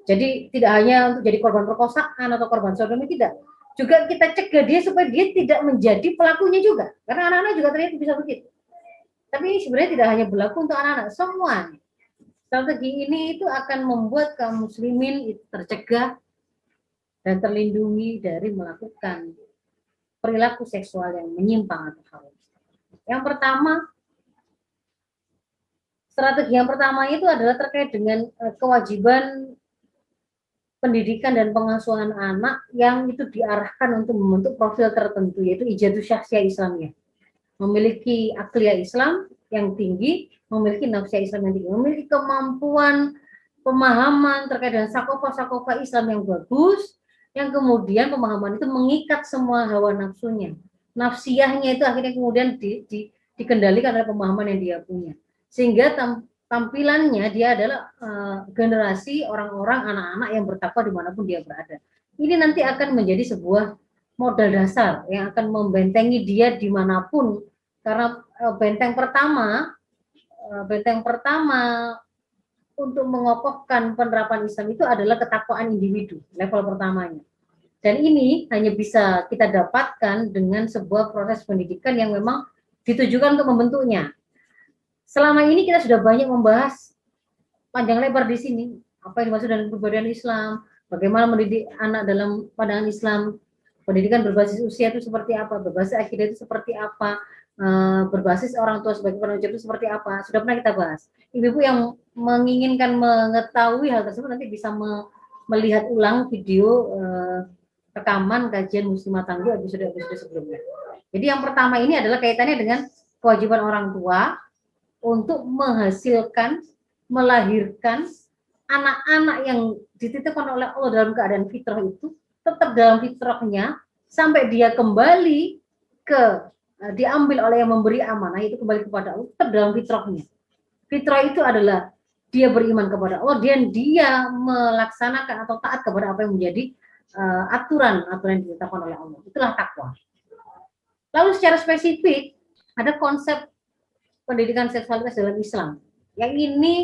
Jadi tidak hanya untuk jadi korban perkosaan atau korban sodomi, tidak. Juga kita cegah dia supaya dia tidak menjadi pelakunya juga. Karena anak-anak juga ternyata bisa begitu. Tapi ini sebenarnya tidak hanya berlaku untuk anak-anak, semua. Strategi ini itu akan membuat kaum muslimin itu tercegah dan terlindungi dari melakukan perilaku seksual yang menyimpang atau haram. Yang pertama, strategi yang pertama itu adalah terkait dengan kewajiban pendidikan dan pengasuhan anak yang itu diarahkan untuk membentuk profil tertentu, yaitu ijazah syakhsiyah Islamiyah. Memiliki akliyah Islam yang tinggi, memiliki nafsiyah Islam yang tinggi, memiliki kemampuan pemahaman terkait dengan sakofa-sakofa Islam yang bagus, yang kemudian pemahaman itu mengikat semua hawa nafsunya. Nafsiyahnya itu akhirnya kemudian dikendalikan oleh pemahaman yang dia punya. Sehingga tampilannya dia adalah generasi orang-orang, anak-anak yang bertakwa dimanapun dia berada. Ini nanti akan menjadi sebuah modal dasar yang akan membentengi dia dimanapun. Karena benteng pertama untuk mengokohkan penerapan Islam itu adalah ketakwaan individu, level pertamanya. Dan ini hanya bisa kita dapatkan dengan sebuah proses pendidikan yang memang ditujukan untuk membentuknya. Selama ini kita sudah banyak membahas panjang lebar di sini, apa yang dimaksud dengan kepribadian Islam, bagaimana mendidik anak dalam pandangan Islam, pendidikan berbasis usia itu seperti apa, berbasis akidah itu seperti apa, berbasis orang tua sebagai penunjuk itu seperti apa, sudah pernah kita bahas. Ibu-ibu yang menginginkan mengetahui hal tersebut nanti bisa melihat ulang video rekaman kajian Muslimah Tangguh episode sebelumnya. Jadi yang pertama ini adalah kaitannya dengan kewajiban orang tua untuk menghasilkan, melahirkan anak-anak yang dititipkan oleh Allah dalam keadaan fitrah itu tetap dalam fitrahnya sampai dia kembali diambil oleh yang memberi amanah, itu kembali kepada Allah, tetap dalam fitrahnya. Fitrah itu adalah dia beriman kepada Allah, dan dia melaksanakan atau taat kepada apa yang menjadi aturan yang ditetapkan oleh Allah. Itulah takwa. Lalu secara spesifik ada konsep pendidikan seksualitas dalam Islam. Yang ini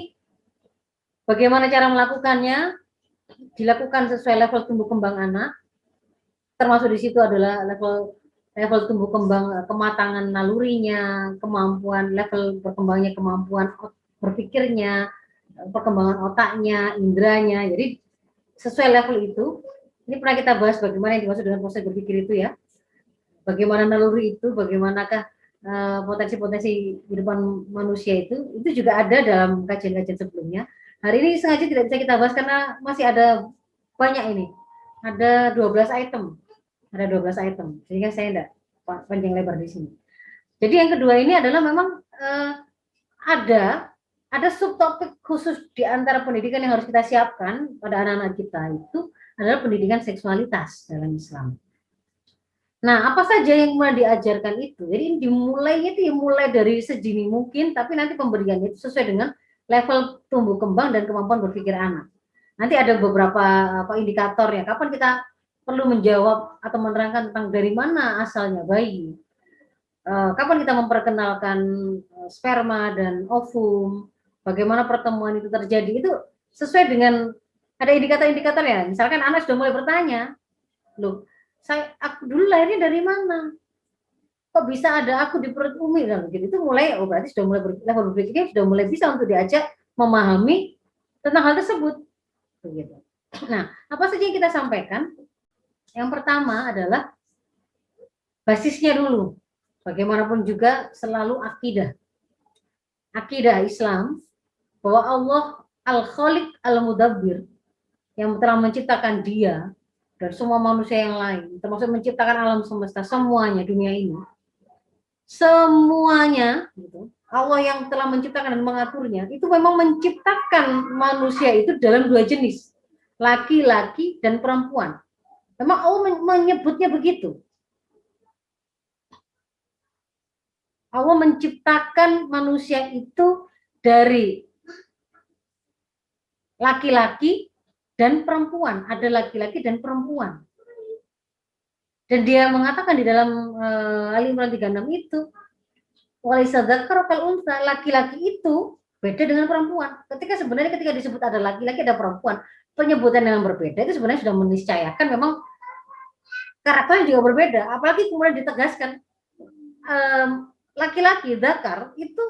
bagaimana cara melakukannya? Dilakukan sesuai level tumbuh kembang anak. Termasuk di situ adalah level tumbuh kembang kematangan nalurinya, level berkembangnya kemampuan berpikirnya, perkembangan otaknya, indranya. Jadi sesuai level itu, ini pernah kita bahas bagaimana yang dimaksud dengan proses berpikir itu ya. bagaimana naluri itu, bagaimanakah potensi-potensi kehidupan manusia itu juga ada dalam kajian-kajian sebelumnya. Hari ini sengaja tidak bisa kita bahas karena masih ada banyak ini. Ada 12 item. Ada 12 item. Sehingga saya tidak panjang lebar di sini. Jadi yang kedua ini adalah memang ada subtopik khusus di antara pendidikan yang harus kita siapkan pada anak-anak kita itu adalah pendidikan seksualitas dalam Islam. Nah, apa saja yang mulai diajarkan itu? Jadi dimulainya itu mulai dari sedini mungkin, tapi nanti pemberiannya itu sesuai dengan level tumbuh kembang dan kemampuan berpikir anak. Nanti ada beberapa indikator ya, kapan kita perlu menjawab atau menerangkan tentang dari mana asalnya bayi, kapan kita memperkenalkan sperma dan ovum, bagaimana pertemuan itu terjadi, itu sesuai dengan ada indikator-indikator ya. Misalkan anak sudah mulai bertanya, loh, aku dulu lahirnya dari mana? Kok bisa ada aku di perut umi kan begitu? Itu mulai, berarti sudah mulai level berpikirnya sudah mulai bisa untuk diajak memahami tentang hal tersebut. Begitu. Nah, apa saja yang kita sampaikan? Yang pertama adalah basisnya dulu. Bagaimanapun juga selalu akidah. Akidah Islam bahwa Allah Al-Khaliq Al-Mudabbir yang telah menciptakan dia dan semua manusia yang lain, termasuk menciptakan alam semesta semuanya, dunia ini. Semuanya gitu. Allah yang telah menciptakan dan mengaturnya itu memang menciptakan manusia itu dalam dua jenis, laki-laki dan perempuan. Memang Allah menyebutnya begitu. Allah menciptakan manusia itu dari laki-laki dan perempuan. Ada laki-laki dan perempuan. Dan dia mengatakan di dalam Ali Imran 36 itu, walaysa dzakar kal unsa, laki-laki itu beda dengan perempuan. Sebenarnya ketika disebut ada laki-laki ada perempuan, penyebutan yang berbeda itu sebenarnya sudah meniscayakan memang karakternya juga berbeda. Apalagi kemudian ditegaskan laki-laki dzakar itu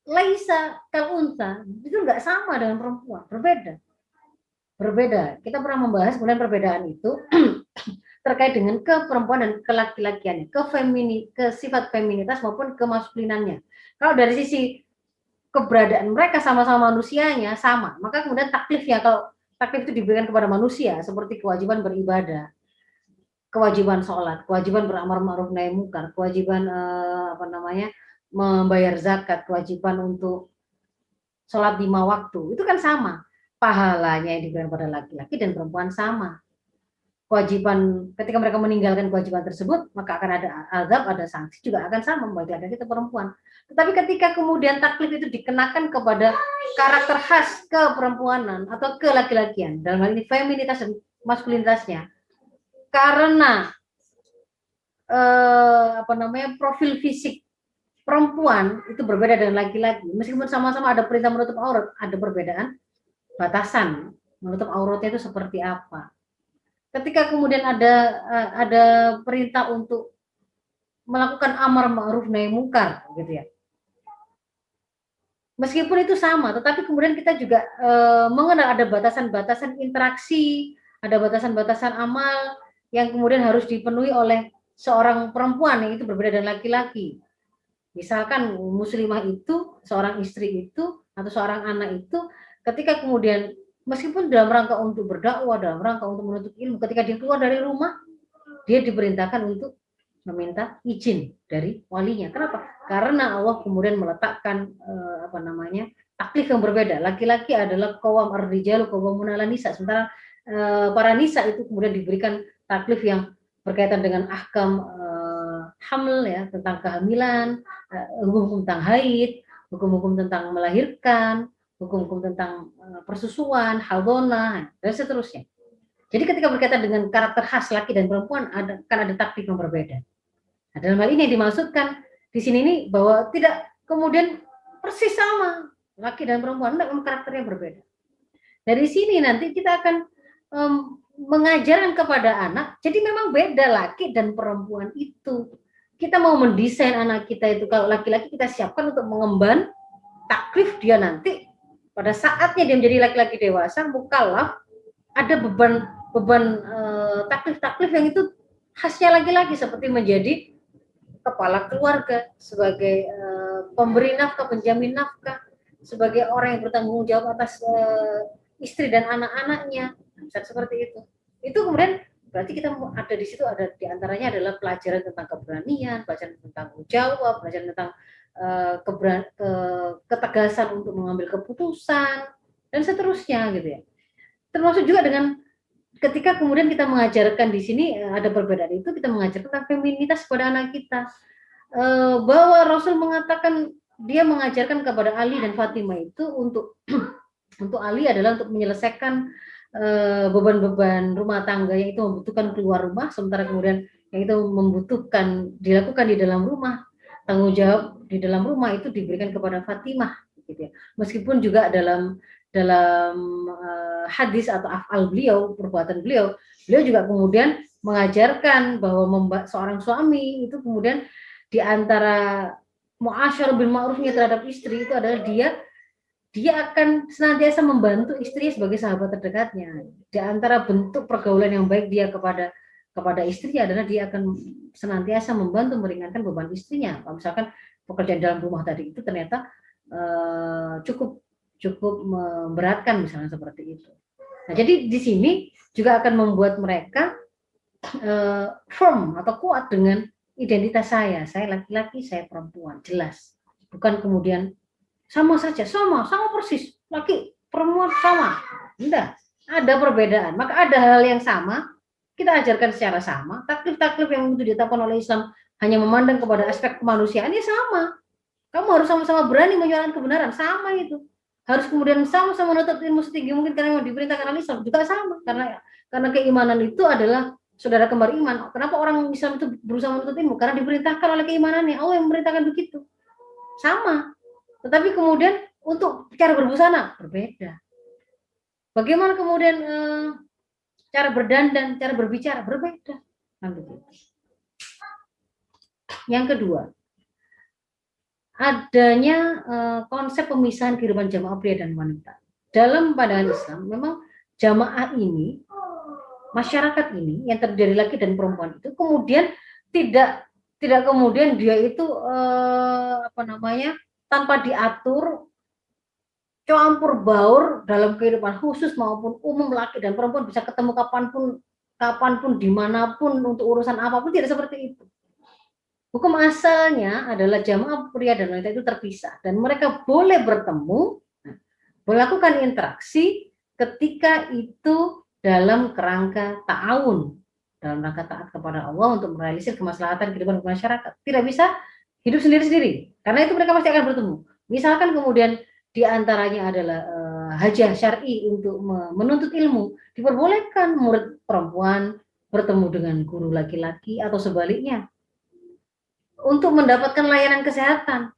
laisa kal unsa, itu enggak sama dengan perempuan, berbeda. Kita pernah membahas kemudian perbedaan itu terkait dengan keperempuan dan kelaki-lakiannya, ke sifat feminitas maupun kemaskulinannya. Kalau dari sisi keberadaan mereka sama-sama manusianya sama, maka kemudian taklifnya, kalau taklif itu diberikan kepada manusia seperti kewajiban beribadah, kewajiban sholat, kewajiban beramar ma'ruf nahi munkar, kewajiban membayar zakat, kewajiban untuk sholat 5 waktu, itu kan sama. Pahalanya yang diberikan pada laki-laki dan perempuan sama. Kewajiban ketika mereka meninggalkan kewajiban tersebut, maka akan ada azab, ada sanksi juga akan sama baik laki-laki atau perempuan. Tetapi ketika kemudian taklif itu dikenakan kepada karakter khas keperempuanan atau kelaki-lakian, dalam hal ini feminitas dan maskulinitasnya, karena profil fisik perempuan itu berbeda dengan laki-laki, meskipun sama-sama ada perintah menutup aurat, ada perbedaan batasan menutup auratnya itu seperti apa. Ketika kemudian ada perintah untuk melakukan amar ma'ruf nahi munkar gitu ya. Meskipun itu sama, tetapi kemudian kita juga mengenal ada batasan-batasan interaksi, ada batasan-batasan amal yang kemudian harus dipenuhi oleh seorang perempuan yang itu berbeda dengan laki-laki. Misalkan muslimah itu, seorang istri itu, atau seorang anak itu, ketika kemudian meskipun dalam rangka untuk berdakwah, dalam rangka untuk menuntut ilmu, ketika dia keluar dari rumah, dia diperintahkan untuk meminta izin dari walinya. Kenapa? Karena Allah kemudian meletakkan taklif yang berbeda. Laki-laki adalah qawwam ar-rijal qawwamun 'alan nisa, sementara para nisa itu kemudian diberikan taklif yang berkaitan dengan ahkam hamil ya, tentang kehamilan, hukum-hukum tentang haid, hukum-hukum tentang melahirkan, hukum-hukum tentang persusuan, haldona, dan seterusnya. Jadi ketika berkaitan dengan karakter khas laki dan perempuan kan ada taklif yang berbeda. Nah, dalam hal ini yang dimaksudkan di sini ini bahwa tidak kemudian persis sama laki dan perempuan, memang karakternya berbeda. Dari sini nanti kita akan mengajarkan kepada anak, jadi memang beda laki dan perempuan itu. Kita mau mendesain anak kita itu, kalau laki-laki kita siapkan untuk mengemban taklif dia nanti pada saatnya dia menjadi laki-laki dewasa, mukallaf, ada beban taklif yang itu khasnya laki-laki seperti menjadi kepala keluarga, sebagai pemberi nafkah, penjamin nafkah, sebagai orang yang bertanggung jawab atas istri dan anak-anaknya, seperti itu. Itu kemudian berarti kita ada di situ, ada di antaranya adalah pelajaran tentang keberanian, pelajaran tentang tanggung jawab, pelajaran tentang ketegasan untuk mengambil keputusan dan seterusnya gitu ya. Termasuk juga dengan ketika kemudian kita mengajarkan di sini ada perbedaan itu, kita mengajarkan tentang feminitas kepada anak kita, bahwa Rasul mengatakan dia mengajarkan kepada Ali dan Fatimah itu untuk Ali adalah untuk menyelesaikan beban-beban rumah tangga yang itu membutuhkan keluar rumah, sementara kemudian yang itu membutuhkan dilakukan di dalam rumah, tanggung jawab di dalam rumah itu diberikan kepada Fatimah gitu ya. Meskipun juga dalam hadis atau afal beliau, perbuatan beliau juga kemudian mengajarkan bahwa seorang suami itu kemudian di antara muasyarah bil ma'rufnya terhadap istri itu adalah dia akan senantiasa membantu istrinya sebagai sahabat terdekatnya. Di antara bentuk pergaulan yang baik dia kepada istrinya adalah dia akan senantiasa membantu meringankan beban istrinya. Kalau misalkan pekerjaan dalam rumah tadi itu ternyata cukup memberatkan misalnya seperti itu. Nah, jadi di sini juga akan membuat mereka firm atau kuat dengan identitas saya laki-laki, saya perempuan, jelas. Bukan kemudian sama saja, sama persis, laki perempuan sama. Enggak, ada perbedaan. Maka ada hal yang sama, kita ajarkan secara sama. Taklif yang itu ditetapkan oleh Islam hanya memandang kepada aspek kemanusiaan, ya sama. Kamu harus sama-sama berani menyuarakan kebenaran, sama itu. Harus kemudian sama-sama menuntut ilmu setinggi mungkin karena yang diperintahkan oleh Islam juga sama, karena keimanan itu adalah saudara kembar iman. Kenapa orang Islam itu berusaha menuntut ilmu? Karena diperintahkan oleh keimanannya. Allah yang memerintahkan begitu. Sama. Tetapi kemudian untuk cara berbusana berbeda. Bagaimana kemudian cara berdandan, cara berbicara berbeda. Yang kedua, adanya konsep pemisahan kehidupan jamaah pria dan wanita. Dalam pandangan Islam, memang jamaah ini, masyarakat ini yang terdiri laki dan perempuan itu kemudian tidak kemudian dia itu tanpa diatur, campur baur dalam kehidupan khusus maupun umum, laki dan perempuan bisa ketemu kapanpun dimanapun untuk urusan apapun, tidak seperti itu. Hukum asalnya adalah jamaah pria dan wanita itu terpisah dan mereka boleh bertemu, melakukan interaksi ketika itu dalam kerangka ta'awun, dalam rangka taat kepada Allah untuk merealisir kemaslahatan kehidupan masyarakat. Tidak bisa hidup sendiri-sendiri, karena itu mereka pasti akan bertemu. Misalkan kemudian di antaranya adalah hajah syar'i untuk menuntut ilmu, diperbolehkan murid perempuan bertemu dengan guru laki-laki atau sebaliknya. Untuk mendapatkan layanan kesehatan,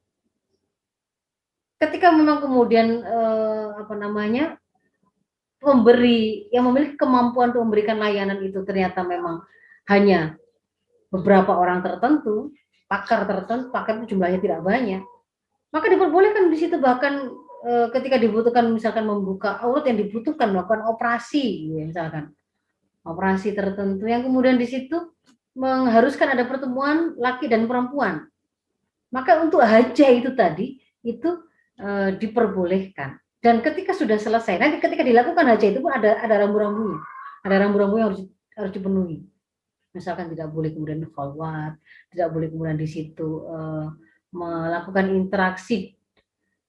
ketika memang kemudian pemberi yang memiliki kemampuan untuk memberikan layanan itu ternyata memang hanya beberapa orang tertentu, pakar itu jumlahnya tidak banyak, maka diperbolehkan di situ. Bahkan ketika dibutuhkan misalkan membuka aurat yang dibutuhkan melakukan operasi, misalkan operasi tertentu yang kemudian di situ mengharuskan ada pertemuan laki dan perempuan, maka untuk hajah itu tadi itu diperbolehkan. Dan ketika sudah selesai, nanti ketika dilakukan hajah itu pun ada rambu-rambunya, yang harus dipenuhi. Misalkan tidak boleh kemudian khalwat, tidak boleh kemudian di situ melakukan interaksi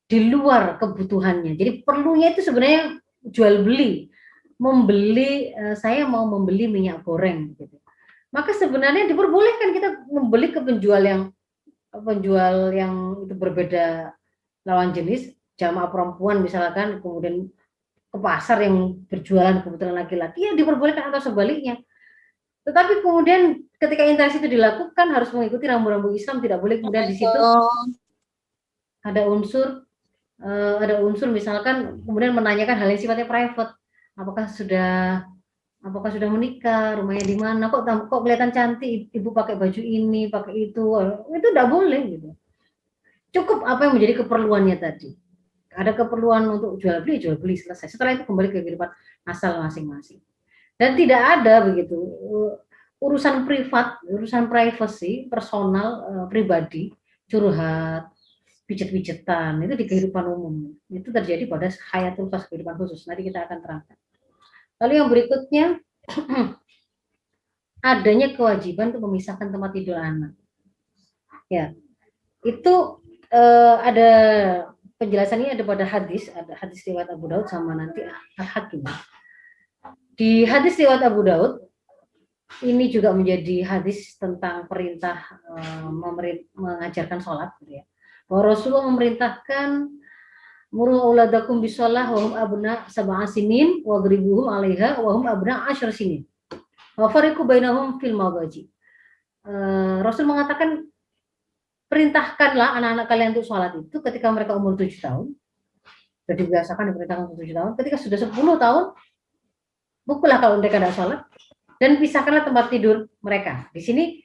di luar kebutuhannya. Jadi perlunya itu sebenarnya jual beli, saya mau membeli minyak goreng gitu. Maka sebenarnya diperbolehkan kita membeli ke penjual yang itu berbeda lawan jenis, jamaah perempuan misalkan, kemudian ke pasar yang berjualan kebetulan laki-laki, ya diperbolehkan, atau sebaliknya. Tetapi kemudian ketika interaksi itu dilakukan harus mengikuti rambu-rambu Islam, tidak boleh kemudian di situ ada unsur misalkan kemudian menanyakan hal yang sifatnya private, apakah sudah menikah, rumahnya di mana, kok kelihatan cantik, ibu pakai baju ini, pakai itu tidak boleh gitu. Cukup apa yang menjadi keperluannya tadi. Ada keperluan untuk jual beli selesai. Setelah itu kembali ke kehidupan asal masing-masing. Dan tidak ada begitu urusan privat, urusan privacy, personal, pribadi, curhat, pijet-pijetan, itu di kehidupan umum. Itu terjadi pada hayatul khas, kehidupan khusus. Nanti kita akan terangkan. Lalu yang berikutnya, adanya kewajiban untuk memisahkan tempat tidur anak. Ya, itu ada penjelasannya ada pada hadis, ada hadis riwayat Abu Daud sama nanti Al-Hakim. Di hadis riwayat Abu Daud, ini juga menjadi hadis tentang perintah mengajarkan sholat, gitu ya. Bahwa Rasulullah memerintahkan muru auladakum bisolah wahum abna sab'a sinin wadribuhum 'alaiha wahum abna 10 sinin. Wa fariqu bainahum fil madaji. Rasul mengatakan perintahkanlah anak-anak kalian untuk sholat itu ketika mereka umur 7 tahun. Sudah dibiasakan diperintahkan untuk 7 tahun. Ketika sudah 10 tahun, pukullah kalau mereka tidak sholat dan pisahkanlah tempat tidur mereka. Di sini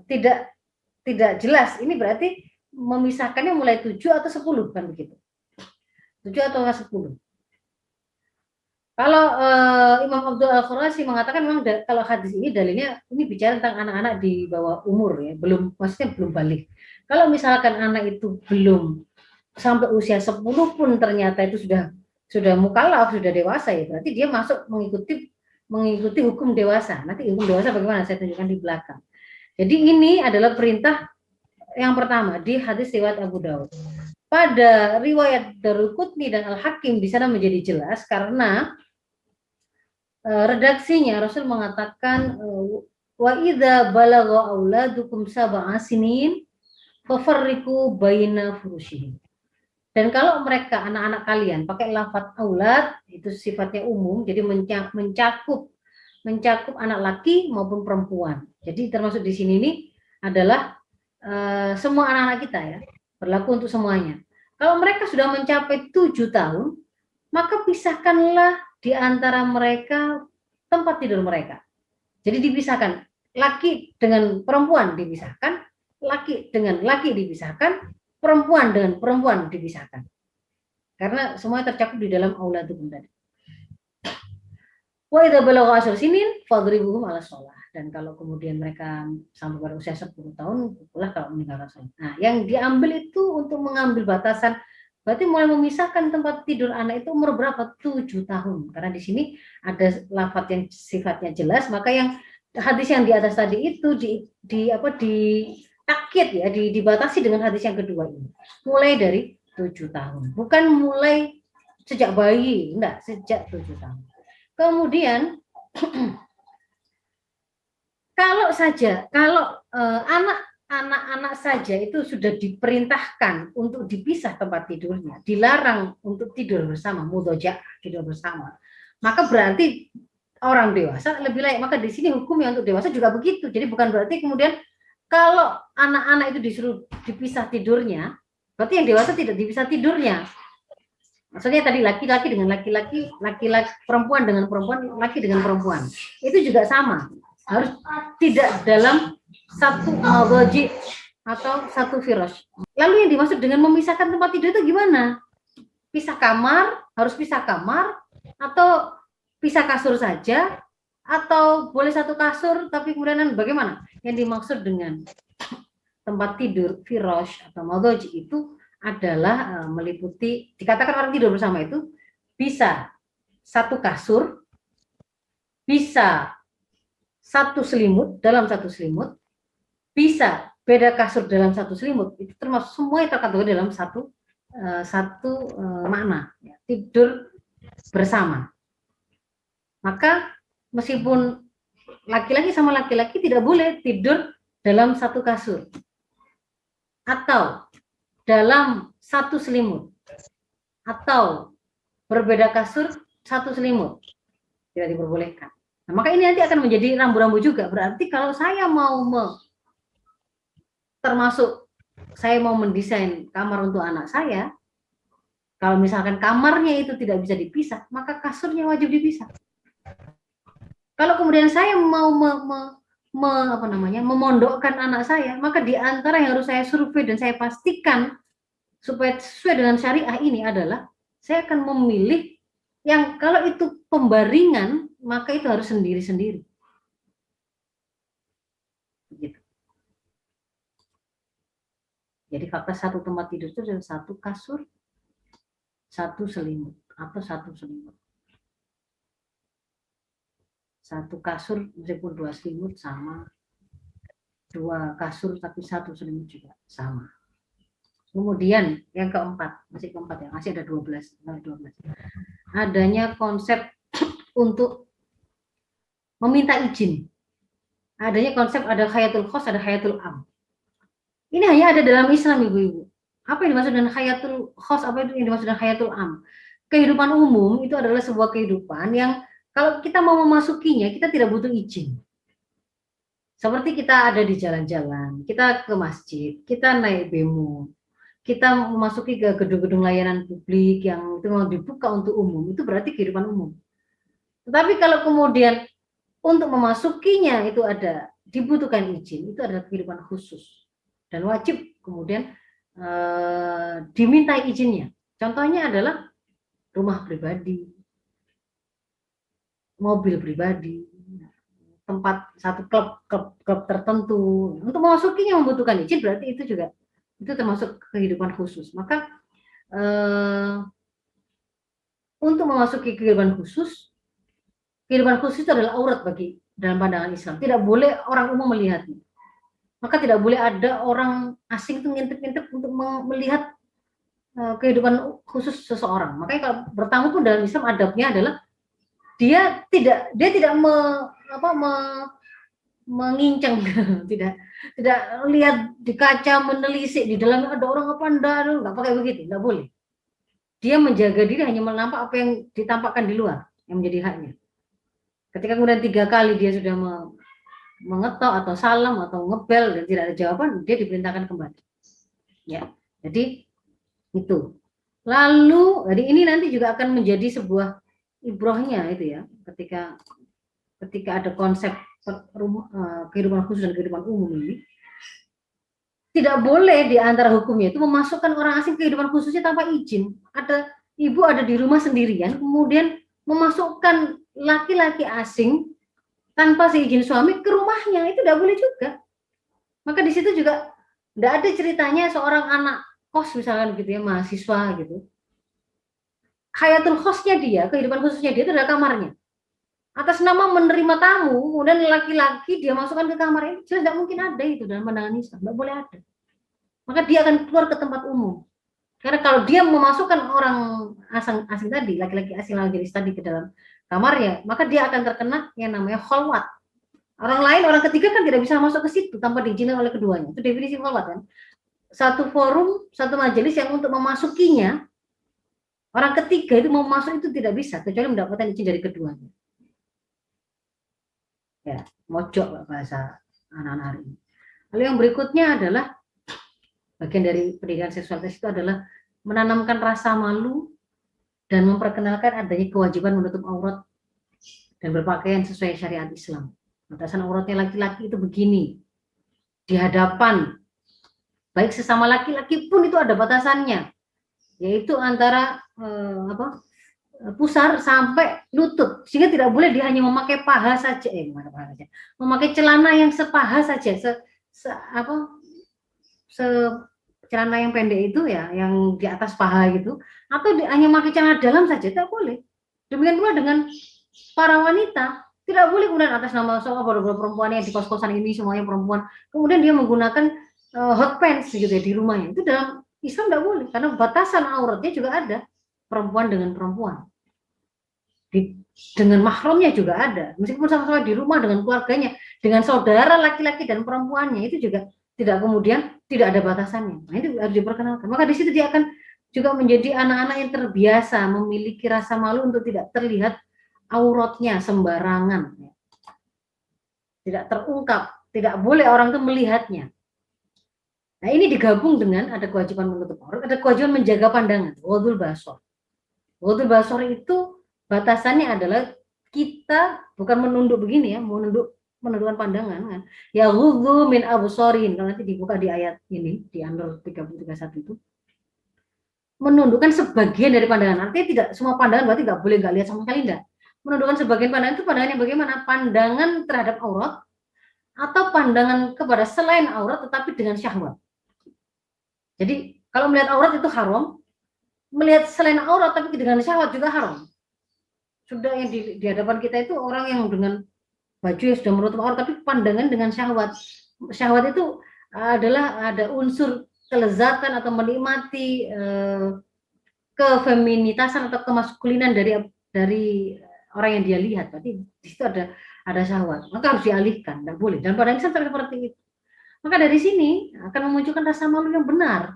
tidak jelas. Ini berarti memisahkannya mulai 7 atau 10 kan begitu. 7 atau 10. Kalau Imam Abdul Al-Khurasi mengatakan memang kalau hadis ini dalilnya ini bicara tentang anak-anak di bawah umur ya, maksudnya belum balik. Kalau misalkan anak itu belum sampai usia 10 pun ternyata itu sudah mukallaf, sudah dewasa ya, berarti dia masuk mengikuti hukum dewasa. Nanti hukum dewasa bagaimana saya tunjukkan di belakang. Jadi ini adalah perintah yang pertama di hadis riwayat Abu Daud. Pada riwayat Daruqutni dan Al-Hakim di sana menjadi jelas karena redaksinya Rasul mengatakan wa idza balagha auladukum sab'a sinin fafarriqu baina furushihim. Dan kalau mereka anak-anak kalian pakai lafaz aulad itu sifatnya umum, jadi mencakup anak laki maupun perempuan. Jadi termasuk di sini ini adalah semua anak-anak kita ya, berlaku untuk semuanya. Kalau mereka sudah mencapai 7 tahun, maka pisahkanlah di antara mereka tempat tidur mereka. Jadi dipisahkan, laki dengan perempuan dipisahkan, laki dengan laki dipisahkan, perempuan dengan perempuan dipisahkan. Karena semuanya tercakup di dalam auladukum tadi. Wa idza balagha 10 sinin fadribuhum 'ala shalah. Dan kalau kemudian mereka sampai pada usia 10 tahun, pukullah kalau meninggalkan sholat. Nah, yang diambil itu untuk mengambil batasan, berarti mulai memisahkan tempat tidur anak itu umur berapa? 7 tahun. Karena di sini ada lafaz yang sifatnya jelas, maka yang hadis yang di atas tadi itu takkid ya, dibatasi dengan hadis yang kedua ini. Mulai dari 7 tahun. Bukan mulai sejak bayi, enggak, sejak 7 tahun. Kemudian kalau anak-anak saja itu sudah diperintahkan untuk dipisah tempat tidurnya, dilarang untuk tidur bersama, mudhoja, tidur bersama, maka berarti orang dewasa lebih layak. Maka di sini hukumnya untuk dewasa juga begitu. Jadi bukan berarti kemudian kalau anak-anak itu disuruh dipisah tidurnya, berarti yang dewasa tidak dipisah tidurnya. Maksudnya tadi laki-laki dengan laki-laki, perempuan dengan perempuan, laki dengan perempuan. Itu juga sama. Harus tidak dalam satu madaji atau satu firash. Lalu yang dimaksud dengan memisahkan tempat tidur itu gimana? Pisah kamar, harus pisah kamar, atau pisah kasur saja, atau boleh satu kasur tapi kemudian bagaimana? Yang dimaksud dengan tempat tidur firash atau madaji itu adalah meliputi, dikatakan orang tidur bersama itu bisa satu kasur, bisa satu selimut dalam satu selimut, bisa beda kasur dalam satu selimut. Itu termasuk semua yang terkategori dalam satu makna ya, tidur bersama. Maka meskipun laki-laki sama laki-laki tidak boleh tidur dalam satu kasur atau dalam satu selimut atau berbeda kasur satu selimut, tidak diperbolehkan. Nah, maka ini nanti akan menjadi rambu-rambu juga. Berarti kalau saya mau saya mau mendesain kamar untuk anak saya, kalau misalkan kamarnya itu tidak bisa dipisah, maka kasurnya wajib dipisah. Kalau kemudian saya mau memondokkan anak saya, maka di antara yang harus saya survei dan saya pastikan supaya sesuai dengan syariah ini adalah saya akan memilih yang kalau itu pembaringan, maka itu harus sendiri-sendiri. Jadi fakta satu tempat tidur itu adalah satu kasur, satu selimut atau satu selimut. Satu kasur meskipun dua selimut sama, dua kasur tapi satu selimut juga sama. Kemudian yang keempat, masih keempat ya, masih ada 12. Adanya konsep untuk meminta izin. Adanya konsep ada hayatul khos, ada hayatul am. Ini hanya ada dalam Islam, ibu-ibu. Apa yang dimaksud dengan hayatul khos, apa itu yang dimaksud dengan hayatul am? Kehidupan umum itu adalah sebuah kehidupan yang kalau kita mau memasukinya, kita tidak butuh izin. Seperti kita ada di jalan-jalan, kita ke masjid, kita naik bemo, kita memasuki ke gedung-gedung layanan publik yang itu mau dibuka untuk umum, itu berarti kehidupan umum. Tetapi kalau kemudian untuk memasukinya itu ada dibutuhkan izin, itu adalah kehidupan khusus dan wajib kemudian dimintai izinnya. Contohnya adalah rumah pribadi, mobil pribadi, tempat satu klub tertentu. Untuk memasukinya membutuhkan izin, berarti itu juga itu termasuk kehidupan khusus. Maka untuk memasuki kehidupan khusus itu adalah aurat bagi dalam pandangan Islam. Tidak boleh orang umum melihatnya. Maka tidak boleh ada orang asing itu ngintip-ngintip untuk melihat kehidupan khusus seseorang. Makanya kalau bertamu pun dalam Islam adabnya adalah dia tidak mengincang, tidak lihat di kaca menelisik di dalamnya ada orang apa enggak pakai begitu, enggak boleh. Dia menjaga diri hanya menampak apa yang ditampakkan di luar yang menjadi haknya. Ketika kemudian 3 kali dia sudah mengetok atau salam atau ngebel dan tidak ada jawaban, dia diperintahkan kembali. Ya, jadi itu. Lalu, jadi ini nanti juga akan menjadi sebuah ibrohnya itu ya, ketika ada konsep kehidupan khusus dan kehidupan umum ini, tidak boleh di antara hukumnya itu memasukkan orang asing kehidupan khususnya tanpa izin. Ada ibu ada di rumah sendirian, kemudian memasukkan laki-laki asing tanpa seizin suami ke rumahnya, itu tidak boleh juga. Maka di situ juga tidak ada ceritanya seorang anak kos misalkan gitu ya, mahasiswa gitu. Hayatul khosnya dia, kehidupan khususnya dia itu adalah kamarnya. Atas nama menerima tamu, kemudian laki-laki dia masukkan ke kamar, ini jelas tidak mungkin ada itu dalam pandangan Islam, tidak boleh ada. Maka dia akan keluar ke tempat umum. Karena kalau dia memasukkan orang asing tadi, laki-laki asing lawan jenis tadi ke dalam kamarnya, maka dia akan terkena yang namanya kholwat. Orang lain, orang ketiga kan tidak bisa masuk ke situ tanpa diizinkan oleh keduanya. Itu definisi kholwat kan. Satu forum, satu majelis yang untuk memasukinya, orang ketiga itu mau masuk itu tidak bisa, kecuali mendapatkan izin dari keduanya. Ya, mojok bahasa anak-anak hari ini. Lalu yang berikutnya adalah bagian dari pendidikan seksualitas itu adalah menanamkan rasa malu dan memperkenalkan adanya kewajiban menutup aurat dan berpakaian sesuai syariat Islam. Batasan auratnya laki-laki itu begini, di hadapan baik sesama laki-laki pun itu ada batasannya, yaitu antara pusar sampai lutut, sehingga tidak boleh dia hanya memakai paha saja, memakai celana yang sepaha saja, celana yang pendek itu ya, yang di atas paha gitu, atau hanya memakai celana dalam saja, tidak boleh. Demikian pula dengan para wanita, tidak boleh kemudian atas nama perempuan yang di kos-kosan ini semuanya perempuan, kemudian dia menggunakan hot pants gitu ya di rumahnya. Itu dalam Islam tidak boleh, karena batasan auratnya juga ada, perempuan dengan perempuan. Dengan mahramnya juga ada, meskipun sama-sama di rumah dengan keluarganya, dengan saudara laki-laki dan perempuannya, itu juga tidak kemudian tidak ada batasannya. Nah, itu harus diperkenalkan. Maka di situ dia akan juga menjadi anak-anak yang terbiasa memiliki rasa malu untuk tidak terlihat auratnya sembarangan, tidak terungkap, tidak boleh orang itu melihatnya. Nah, ini digabung dengan ada kewajiban menutup aurat, ada kewajiban menjaga pandangan, ghadul basar. Ghadul basar itu batasannya adalah kita bukan menunduk begini ya, menundukkan pandangan kan. Ya ghudzu min absarin, kalau nanti dibuka di ayat ini di An-Nur 30:31 itu. Menundukkan sebagian dari pandangan, artinya tidak semua pandangan berarti nggak boleh nggak lihat sama sekali enggak. Menundukkan sebagian pandangan itu pandangan yang bagaimana? Pandangan terhadap aurat atau pandangan kepada selain aurat tetapi dengan syahwat. Jadi kalau melihat aurat itu haram, melihat selain aurat tapi dengan syahwat juga haram. Sudah yang di hadapan kita itu orang yang dengan baju yang sudah menutup aurat tapi pandangan dengan syahwat. Syahwat itu adalah ada unsur kelezatan atau menikmati kefeminitasan atau kemaskulinan dari orang yang dia lihat. Berarti di situ ada syahwat. Maka harus dialihkan, tidak boleh. Dan pada Islam seperti itu. Maka dari sini akan memunculkan rasa malu yang benar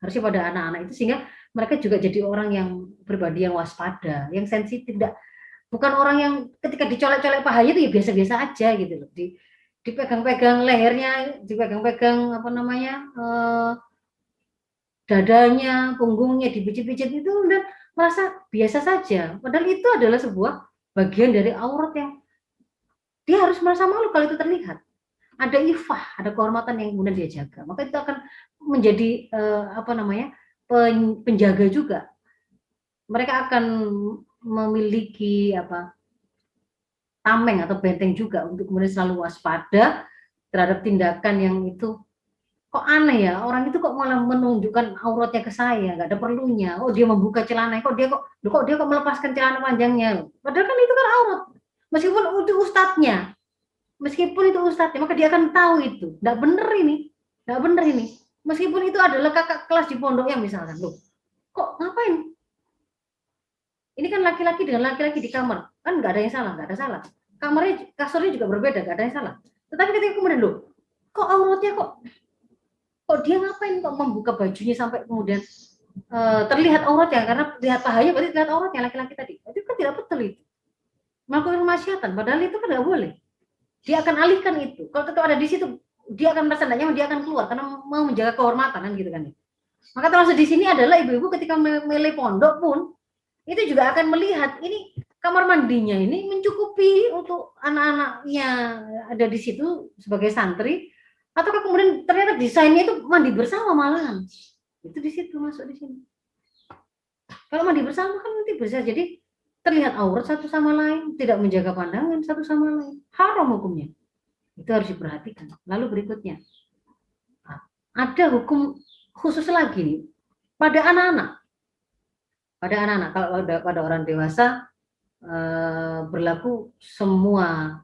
harusnya pada anak-anak itu, sehingga mereka juga jadi orang yang pribadi yang waspada, yang sensitif, bukan orang yang ketika dicolek-colek pahanya itu ya biasa-biasa aja gitu loh, dipegang-pegang lehernya, dipegang-pegang apa namanya dadanya, punggungnya, dipijit-pijit itu dan merasa biasa saja, padahal itu adalah sebuah bagian dari aurat yang dia harus merasa malu kalau itu terlihat. Ada ifah, ada kehormatan yang kemudian dia jaga, maka itu akan menjadi penjaga juga. Mereka akan memiliki tameng atau benteng juga untuk kemudian selalu waspada terhadap tindakan yang itu kok aneh ya, orang itu kok malah menunjukkan auratnya ke saya, nggak ada perlunya. Oh dia membuka celana, kok dia melepaskan celana panjangnya, padahal kan itu kan aurat, meskipun itu ustadznya. Maka dia akan tahu itu nggak bener ini, meskipun itu adalah kakak kelas di pondoknya misalkan, loh kok ngapain, ini kan laki-laki dengan laki-laki di kamar, kan nggak ada salah, kamarnya, kasurnya juga berbeda, nggak ada yang salah, tetapi ketika kemudian loh kok auratnya kok dia ngapain kok membuka bajunya sampai kemudian terlihat auratnya, karena lihat pahanya berarti terlihat auratnya laki-laki tadi, itu kan tidak betul, itu melakukan kemaksiatan, padahal itu kan tidak boleh. Dia akan alihkan itu. Kalau tetap ada di situ, dia akan merasa tidak nyaman, dia akan keluar karena mau menjaga kehormatan kan gitu kan. Maka termasuk di sini adalah ibu-ibu ketika memilih pondok pun itu juga akan melihat ini kamar mandinya ini mencukupi untuk anak-anaknya ada di situ sebagai santri, atau kemudian ternyata desainnya itu mandi bersama malahan. Itu di situ masuk di sini. Kalau mandi bersama kan nanti bisa jadi terlihat aurat satu sama lain, tidak menjaga pandangan satu sama lain, haram hukumnya. Itu harus diperhatikan. Lalu berikutnya, ada hukum khusus lagi nih pada anak-anak. Kalau pada orang dewasa berlaku semua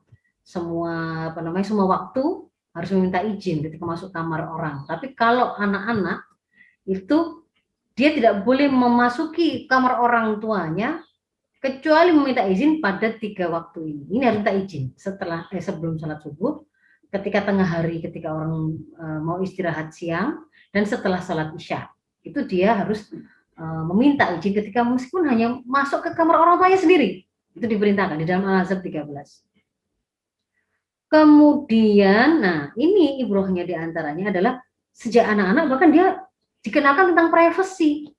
waktu harus meminta izin ketika masuk kamar orang. Tapi kalau anak-anak itu dia tidak boleh memasuki kamar orang tuanya kecuali meminta izin pada 3 waktu ini. Ini harus minta izin sebelum sholat subuh, ketika tengah hari, ketika orang mau istirahat siang, dan setelah sholat isya. Itu dia harus meminta izin ketika meskipun hanya masuk ke kamar orang tuanya sendiri. Itu diperintahkan di dalam Al-Ahzab 13. Kemudian, ini ibrohnya diantaranya adalah sejak anak-anak bahkan dia dikenalkan tentang privasi.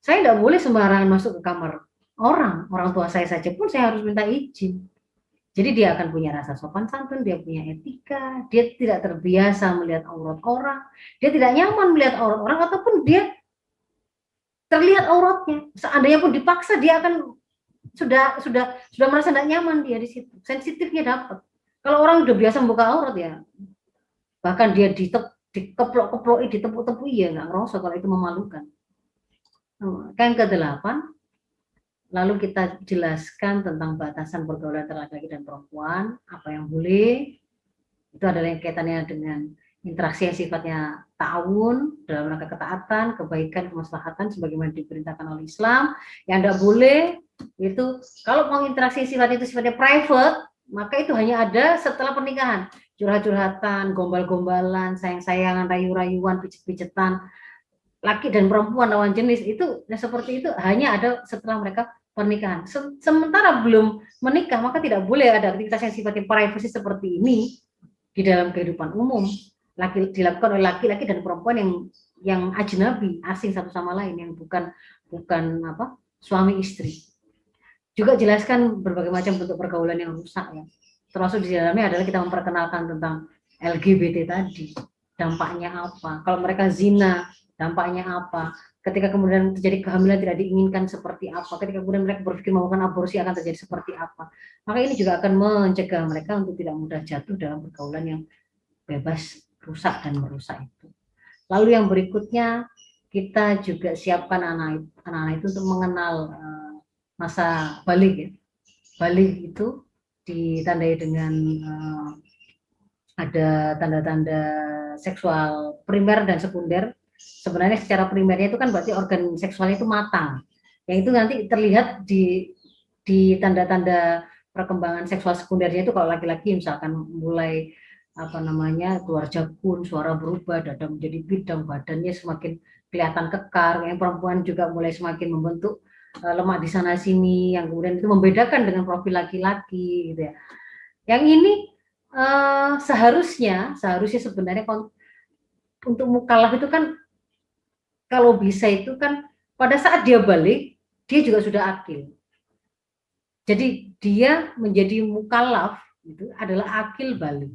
Saya tidak boleh sembarangan masuk ke kamar orang tua saya saja pun saya harus minta izin. Jadi dia akan punya rasa sopan santun, dia punya etika, dia tidak terbiasa melihat aurat orang, dia tidak nyaman melihat aurat orang, ataupun dia terlihat auratnya. Seandainya pun dipaksa, dia akan sudah merasa tidak nyaman dia di situ. Sensitifnya dapat. Kalau orang udah biasa membuka aurat ya, bahkan dia dikeplok-keploki, ditepuk-tepuk ya nggak ngerasa kalau itu memalukan. Yang ke-8, lalu kita jelaskan tentang batasan pergaulan antara laki-laki dan perempuan, apa yang boleh, itu adalah yang kaitannya dengan interaksi yang sifatnya ta'awun dalam rangka ketaatan, kebaikan, kemaslahatan sebagaimana diperintahkan oleh Islam. Yang tidak boleh itu kalau mau interaksi sifatnya itu sifatnya private, maka itu hanya ada setelah pernikahan. Curhat-curhatan, gombal-gombalan, sayang-sayangan, rayu-rayuan, pijet-pijetan, laki dan perempuan lawan jenis itu seperti itu hanya ada setelah mereka pernikahan. Sementara belum menikah maka tidak boleh ada aktivitas yang sifatnya privasi seperti ini di dalam kehidupan umum. Dilakukan oleh laki-laki dan perempuan yang ajnabi, asing satu sama lain, yang bukan suami istri. Juga jelaskan berbagai macam bentuk pergaulan yang rusak ya. Termasuk di dalamnya adalah kita memperkenalkan tentang LGBT tadi. Dampaknya apa? Kalau mereka zina, dampaknya apa? Ketika kemudian terjadi kehamilan tidak diinginkan seperti apa? Ketika kemudian mereka berpikir melakukan aborsi akan terjadi seperti apa? Maka ini juga akan mencegah mereka untuk tidak mudah jatuh dalam pergaulan yang bebas, rusak dan merusak itu. Lalu yang berikutnya kita juga siapkan anak-anak itu untuk mengenal masa balik ya. Balik itu ditandai dengan ada tanda-tanda seksual primer dan sekunder. Sebenarnya secara primernya itu kan berarti organ seksualnya itu matang. Yang itu nanti terlihat di tanda-tanda perkembangan seksual sekundernya itu kalau laki-laki misalkan mulai keluar jakun, suara berubah, dada menjadi bidang, badannya semakin kelihatan kekar. Yang perempuan juga mulai semakin membentuk lemak di sana sini, yang kemudian itu membedakan dengan profil laki-laki gitu ya. Yang ini seharusnya sebenarnya untuk mukallaf itu kan kalau bisa itu kan pada saat dia balik dia juga sudah akil. Jadi dia menjadi mukallaf itu adalah akil balik.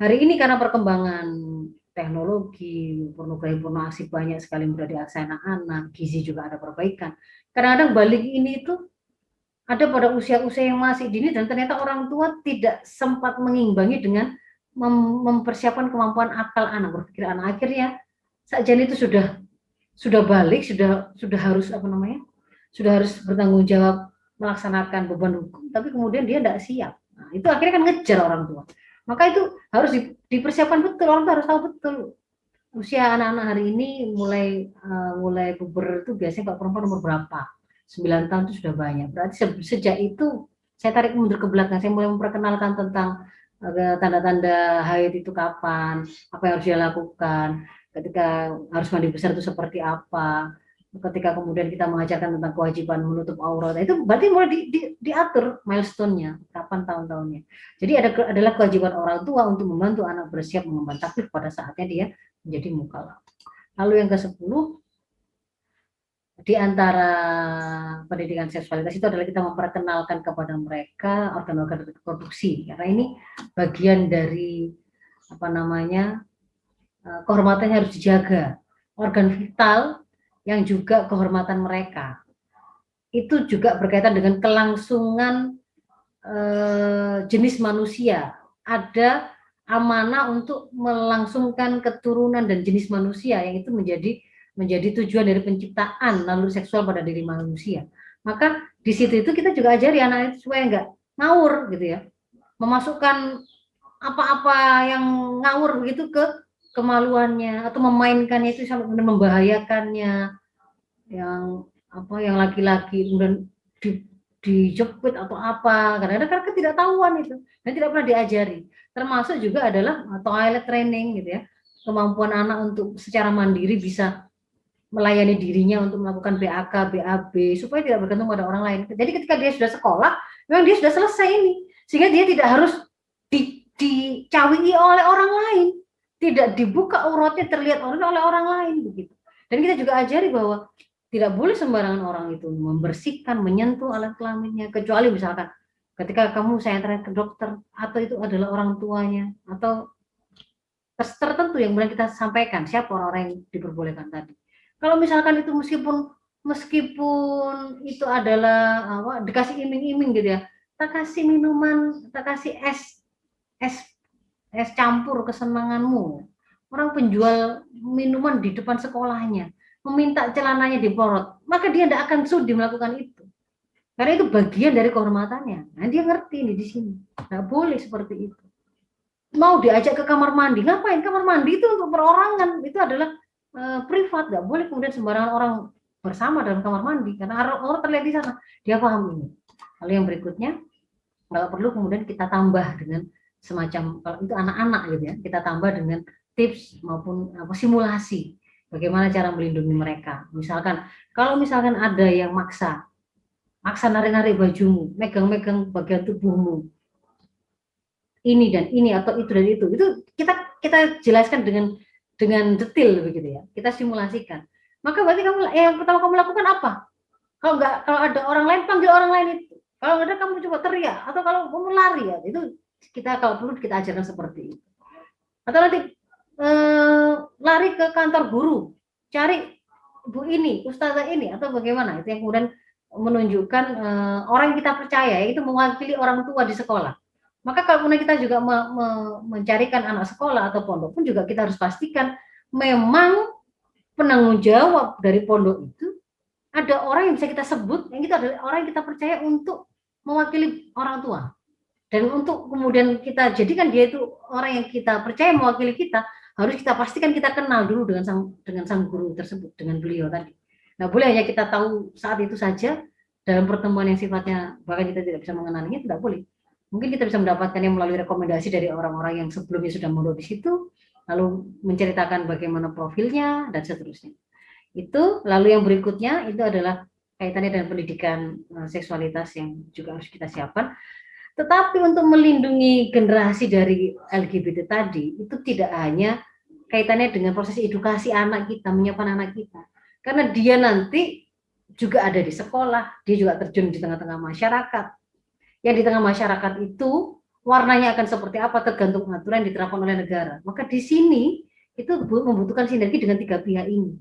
Hari ini karena perkembangan teknologi, pornografi banyak sekali mudah diakses anak-anak, gizi juga ada perbaikan. Kadang-kadang balik ini itu ada pada usia-usia yang masih dini dan ternyata orang tua tidak sempat mengimbangi dengan mempersiapkan kemampuan akal anak, berpikir anak. Akhirnya sakjane itu sudah balik, sudah harus sudah harus bertanggung jawab melaksanakan beban hukum, tapi kemudian dia tidak siap. Nah, itu akhirnya kan ngejar orang tua. Maka itu harus dipersiapkan betul, orang tua harus tahu betul usia anak-anak hari ini mulai puber itu biasanya kalau perempuan umur berapa. 9 tahun itu sudah banyak. Berarti sejak itu saya tarik mundur ke belakang, saya mulai memperkenalkan tentang tanda-tanda haid itu kapan, apa yang harus dia lakukan, ketika harus mandi besar itu seperti apa, ketika kemudian kita mengajarkan tentang kewajiban menutup aurat, itu berarti mulai diatur milestone-nya, kapan tahun-tahunnya. Jadi adalah kewajiban orang tua untuk membantu anak bersiap mengemban taklif pada saatnya dia menjadi mukallaf. Lalu yang ke-10, di antara pendidikan seksualitas itu adalah kita memperkenalkan kepada mereka organ-organ reproduksi, karena ini bagian dari kehormatannya harus dijaga, organ vital yang juga kehormatan mereka. Itu juga berkaitan dengan kelangsungan jenis manusia. Ada amanah untuk melangsungkan keturunan dan jenis manusia yang itu menjadi tujuan dari penciptaan naluri seksual pada diri manusia. Maka di situ itu kita juga ajari anak itu supaya enggak ngawur gitu ya. Memasukkan apa-apa yang ngawur begitu ke kemaluannya atau memainkannya itu sampai kemudian membahayakannya, yang laki-laki kemudian dijepit atau apa, kadang-kadang kan ketidaktahuan itu dan tidak pernah diajari. Termasuk juga adalah toilet training gitu ya, kemampuan anak untuk secara mandiri bisa melayani dirinya untuk melakukan BAK, BAB supaya tidak bergantung pada orang lain. Jadi ketika dia sudah sekolah, memang dia sudah selesai ini, sehingga dia tidak harus dicawingi oleh orang lain, tidak dibuka auratnya terlihat oleh orang lain begitu. Dan kita juga ajari bahwa tidak boleh sembarangan orang itu membersihkan, menyentuh alat kelaminnya, kecuali misalkan ketika saya antar ke dokter atau itu adalah orang tuanya atau tertentu yang boleh kita sampaikan siapa orang-orang yang diperbolehkan tadi. Kalau misalkan itu meskipun itu adalah dikasih iming-iming gitu ya, tak kasih minuman, tak kasih es campur kesenanganmu. Orang penjual minuman di depan sekolahnya meminta celananya diporot, maka dia tidak akan sudi melakukan itu. Karena itu bagian dari kehormatannya. Nah, dia ngerti di sini. Nggak boleh seperti itu. Mau diajak ke kamar mandi, ngapain? Kamar mandi itu untuk perorangan, itu adalah privat, nggak boleh kemudian sembarangan orang bersama dalam kamar mandi karena orang terlihat di sana. Dia paham ini. Lalu yang berikutnya, kalau perlu kemudian kita tambah dengan semacam, kalau itu anak-anak gitu ya, kita tambah dengan tips maupun simulasi bagaimana cara melindungi mereka. Kalau misalkan ada yang maksa narik-narik bajumu, megang-megang bagian tubuhmu, ini dan ini atau itu dan itu kita jelaskan dengan detail begitu ya, kita simulasikan. Maka berarti yang pertama kamu lakukan apa? Kalau ada orang lain, panggil orang lain itu. Kalau ada kamu coba teriak atau kalau kamu lari ya, itu kalau perlu kita ajarkan seperti itu. Atau nanti lari ke kantor guru, cari bu ini, ustazah ini atau bagaimana, itu yang kemudian menunjukkan orang yang kita percaya, itu mewakili orang tua di sekolah. Maka kalau kemudian kita juga mencarikan anak sekolah atau pondok pun juga kita harus pastikan memang penanggung jawab dari pondok itu ada orang yang bisa kita sebut, yang itu adalah orang yang kita percaya untuk mewakili orang tua. Dan untuk kemudian kita jadikan dia itu orang yang kita percaya mewakili kita, harus kita pastikan kita kenal dulu dengan sang guru tersebut, dengan beliau tadi. Nah, boleh hanya kita tahu saat itu saja dalam pertemuan yang sifatnya bahkan kita tidak bisa mengenalinya, tidak boleh. Mungkin kita bisa mendapatkannya melalui rekomendasi dari orang-orang yang sebelumnya sudah mondok di situ, lalu menceritakan bagaimana profilnya dan seterusnya. Itu lalu yang berikutnya itu adalah kaitannya dengan pendidikan seksualitas yang juga harus kita siapkan. Tetapi untuk melindungi generasi dari LGBT tadi, itu tidak hanya kaitannya dengan proses edukasi anak kita, menyiapkan anak kita. Karena dia nanti juga ada di sekolah, dia juga terjun di tengah-tengah masyarakat. Yang di tengah masyarakat itu warnanya akan seperti apa tergantung aturan yang diterapkan oleh negara. Maka di sini itu membutuhkan sinergi dengan tiga pihak ini.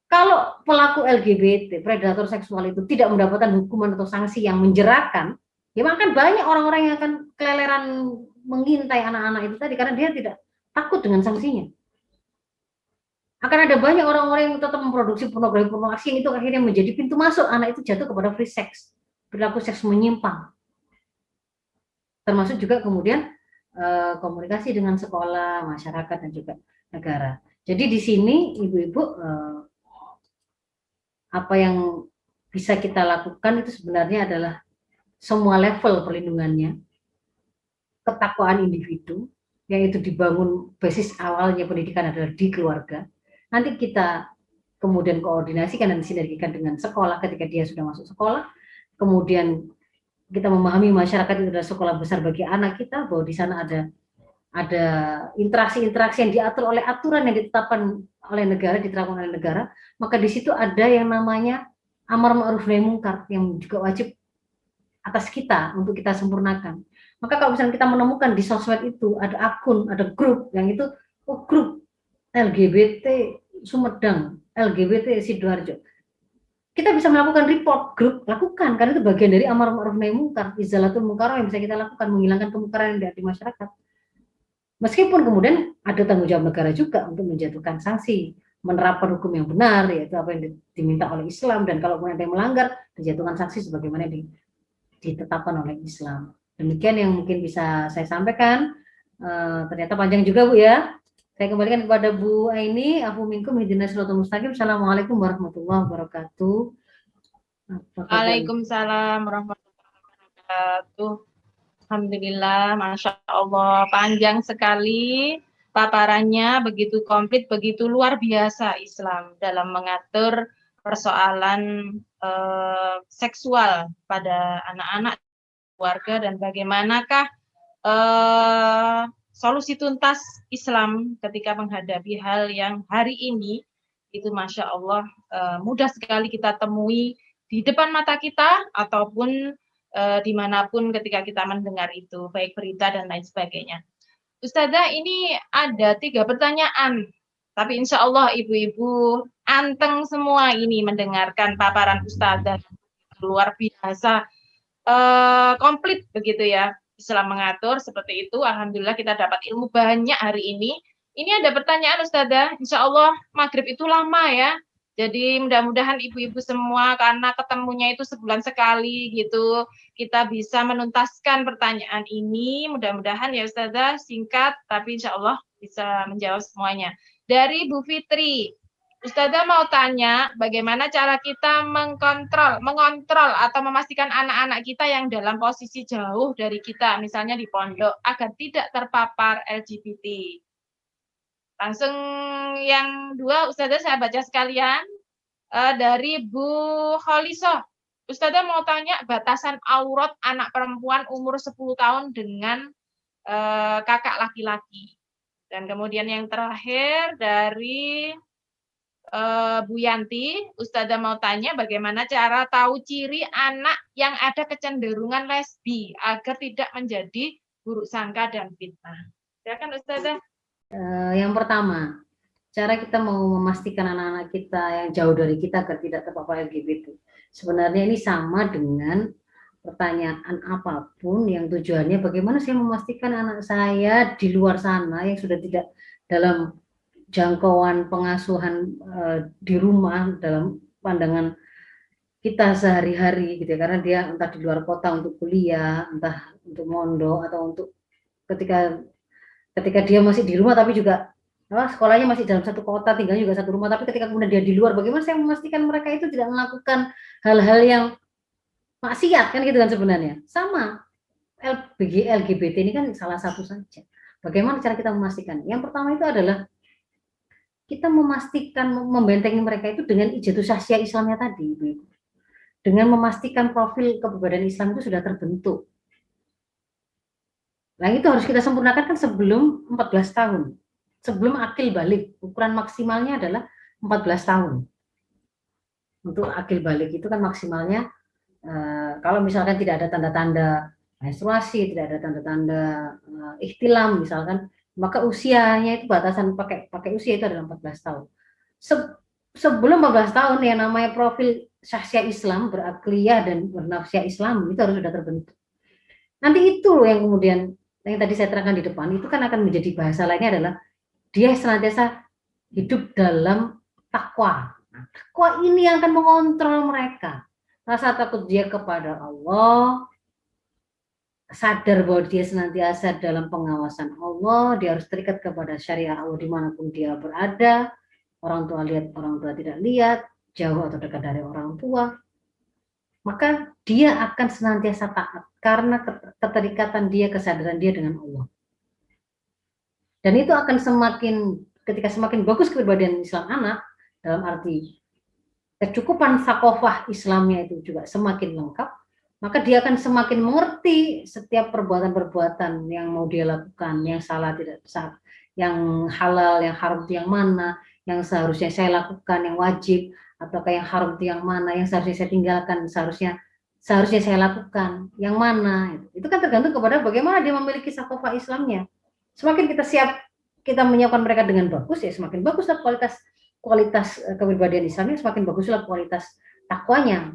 Kalau pelaku LGBT, predator seksual itu tidak mendapatkan hukuman atau sanksi yang menjerakan, ya akan banyak orang-orang yang akan keleleran mengintai anak-anak itu tadi karena dia tidak takut dengan sanksinya. Akan ada banyak orang-orang yang tetap memproduksi pornografi itu akhirnya menjadi pintu masuk anak itu jatuh kepada free sex, perilaku seks menyimpang. Termasuk juga kemudian komunikasi dengan sekolah, masyarakat dan juga negara. Jadi di sini ibu-ibu apa yang bisa kita lakukan itu sebenarnya adalah semua level perlindungannya, ketakwaan individu, yang itu dibangun basis awalnya pendidikan adalah di keluarga. Nanti kita kemudian koordinasikan dan sinergikan dengan sekolah ketika dia sudah masuk sekolah, kemudian kita memahami masyarakat itu adalah sekolah besar bagi anak kita, bahwa di sana ada interaksi-interaksi yang diatur oleh aturan yang ditetapkan oleh negara, diterapkan oleh negara, maka di situ ada yang namanya amar ma'ruf nahi munkar yang juga wajib atas kita untuk kita sempurnakan. Maka kalau misalnya kita menemukan di sosmed itu ada akun, ada grup yang itu grup LGBT Sumedang, LGBT Sidoarjo, kita bisa melakukan report grup, lakukan karena itu bagian dari amar ma'ruf nahi munkar, izalatul munkar yang bisa kita lakukan, menghilangkan kemungkaran yang ada di masyarakat. Meskipun kemudian ada tanggung jawab negara juga untuk menjatuhkan sanksi, menerapkan hukum yang benar, yaitu apa yang diminta oleh Islam, dan kalau kemudian ada yang melanggar, dijatuhkan sanksi sebagaimana ditetapkan oleh Islam. Demikian yang mungkin bisa saya sampaikan. Ternyata panjang juga Bu ya. Saya kembalikan kepada Bu Aini. Afu minkum ihdinas siratal mustaqim. Assalamualaikum warahmatullahi wabarakatuh. Waalaikumsalam warahmatullahi wabarakatuh. Alhamdulillah, Masya Allah, panjang sekali paparannya, begitu komplit, begitu luar biasa Islam dalam mengatur persoalan seksual pada anak-anak, keluarga, dan bagaimanakah solusi tuntas Islam ketika menghadapi hal yang hari ini itu Masya Allah mudah sekali kita temui di depan mata kita ataupun dimanapun ketika kita mendengar itu, baik berita dan lain sebagainya. Ustazah, ini ada 3 pertanyaan, tapi insya Allah ibu-ibu anteng semua ini mendengarkan paparan Ustazah, luar biasa, komplit begitu ya, Islam mengatur seperti itu. Alhamdulillah kita dapat ilmu banyak hari ini. Ini ada pertanyaan Ustazah, insya Allah maghrib itu lama ya, jadi mudah-mudahan ibu-ibu semua karena ketemunya itu sebulan sekali gitu, kita bisa menuntaskan pertanyaan ini. Mudah-mudahan ya Ustazah singkat, tapi insya Allah bisa menjawab semuanya. Dari Bu Fitri, Ustazah mau tanya bagaimana cara kita mengontrol atau memastikan anak-anak kita yang dalam posisi jauh dari kita, misalnya di pondok, agar tidak terpapar LGBT. Langsung yang 2, Ustazah saya baca sekalian. Dari Bu Kholisoh. Ustazah mau tanya batasan aurat anak perempuan umur 10 tahun dengan kakak laki-laki. Dan kemudian yang terakhir dari Bu Yanti, Ustazah mau tanya bagaimana cara tahu ciri anak yang ada kecenderungan lesbi agar tidak menjadi buruk sangka dan fitnah. Silakan Ustazah. Yang pertama, cara kita mau memastikan anak-anak kita yang jauh dari kita agar tidak terpapar LGBT. Sebenarnya ini sama dengan pertanyaan apapun yang tujuannya bagaimana saya memastikan anak saya di luar sana yang sudah tidak dalam jangkauan pengasuhan di rumah dalam pandangan kita sehari-hari gitu ya, karena dia entah di luar kota untuk kuliah, entah untuk mondok atau untuk ketika ketika dia masih di rumah tapi juga sekolahnya masih dalam satu kota, tinggalnya juga satu rumah, tapi ketika kemudian dia di luar, bagaimana saya memastikan mereka itu tidak melakukan hal-hal yang maksiat kan gitu kan sebenarnya. Sama LGBT ini kan salah satu saja. Bagaimana cara kita memastikan? Yang pertama itu adalah kita memastikan membentengi mereka itu dengan ijazah syahsiah Islamnya tadi, Ibu. Dengan memastikan profil kepribadian Islam itu sudah terbentuk. Nah, itu harus kita sempurnakan kan sebelum 14 tahun. Sebelum akil balik, ukuran maksimalnya adalah 14 tahun. Untuk akil balik itu kan maksimalnya kalau misalkan tidak ada tanda-tanda menstruasi, tidak ada tanda-tanda ihtilam misalkan, maka usianya itu batasan pakai usia itu adalah 14 tahun. Sebelum 14 tahun yang namanya profil syahsiah Islam, berakliyah dan bernafsiyah Islam itu harus sudah terbentuk. Nanti itu yang kemudian yang tadi saya terangkan di depan itu kan akan menjadi bahasa lainnya adalah dia senantiasa hidup dalam takwa. Takwa ini yang akan mengontrol mereka. Rasa takut dia kepada Allah, sadar bahwa dia senantiasa dalam pengawasan Allah, dia harus terikat kepada syariat Allah dimanapun dia berada. Orang tua lihat, orang tua tidak lihat, jauh atau dekat dari orang tua. Maka dia akan senantiasa taat karena keterikatan dia, kesadaran dia dengan Allah. Dan itu akan ketika semakin bagus kepribadian Islam anak, dalam arti kecukupan sakofah Islamnya itu juga semakin lengkap, maka dia akan semakin mengerti setiap perbuatan-perbuatan yang mau dia lakukan, yang salah tidak sah, yang halal, yang haram itu yang mana, yang seharusnya saya lakukan, yang wajib, ataukah yang haram itu yang mana, yang seharusnya saya tinggalkan, seharusnya saya lakukan, yang mana. Itu kan tergantung kepada bagaimana dia memiliki sakofah Islamnya. Semakin kita menyiapkan mereka dengan bagus, ya semakin baguslah kualitas kepribadian Islamnya, semakin baguslah kualitas takwanya.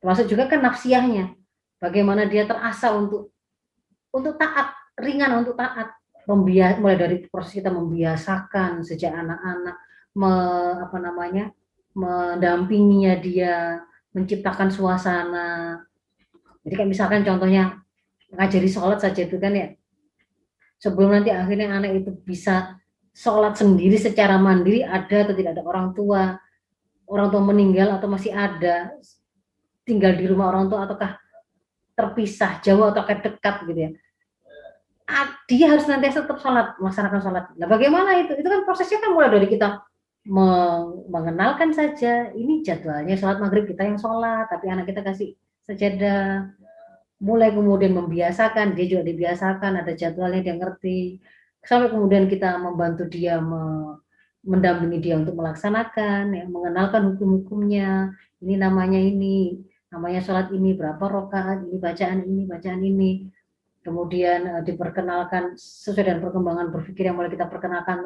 Termasuk juga kan nafsiyahnya. Bagaimana dia terasa untuk taat, ringan untuk taat. Mulai dari proses kita membiasakan sejak anak-anak, mendampinginya dia, menciptakan suasana. Jadi kan misalkan contohnya ngajari sholat saja itu kan ya, sebelum nanti akhirnya anak itu bisa sholat sendiri secara mandiri, ada atau tidak ada orang tua meninggal atau masih ada, tinggal di rumah orang tua ataukah terpisah, jauh ataukah dekat gitu ya, dia harus nanti tetap sholat, melaksanakan sholat. Nah bagaimana itu? Itu kan prosesnya kan mulai dari kita mengenalkan saja, ini jadwalnya sholat maghrib kita yang sholat, tapi anak kita kasih sajadah, mulai kemudian membiasakan, dia juga dibiasakan, ada jadwalnya dia ngerti, sampai kemudian kita membantu dia, mendampingi dia untuk melaksanakan, ya, mengenalkan hukum-hukumnya, ini namanya sholat ini, berapa rakaat, ini bacaan ini, kemudian diperkenalkan sesuai dengan perkembangan berpikir yang mulai kita perkenalkan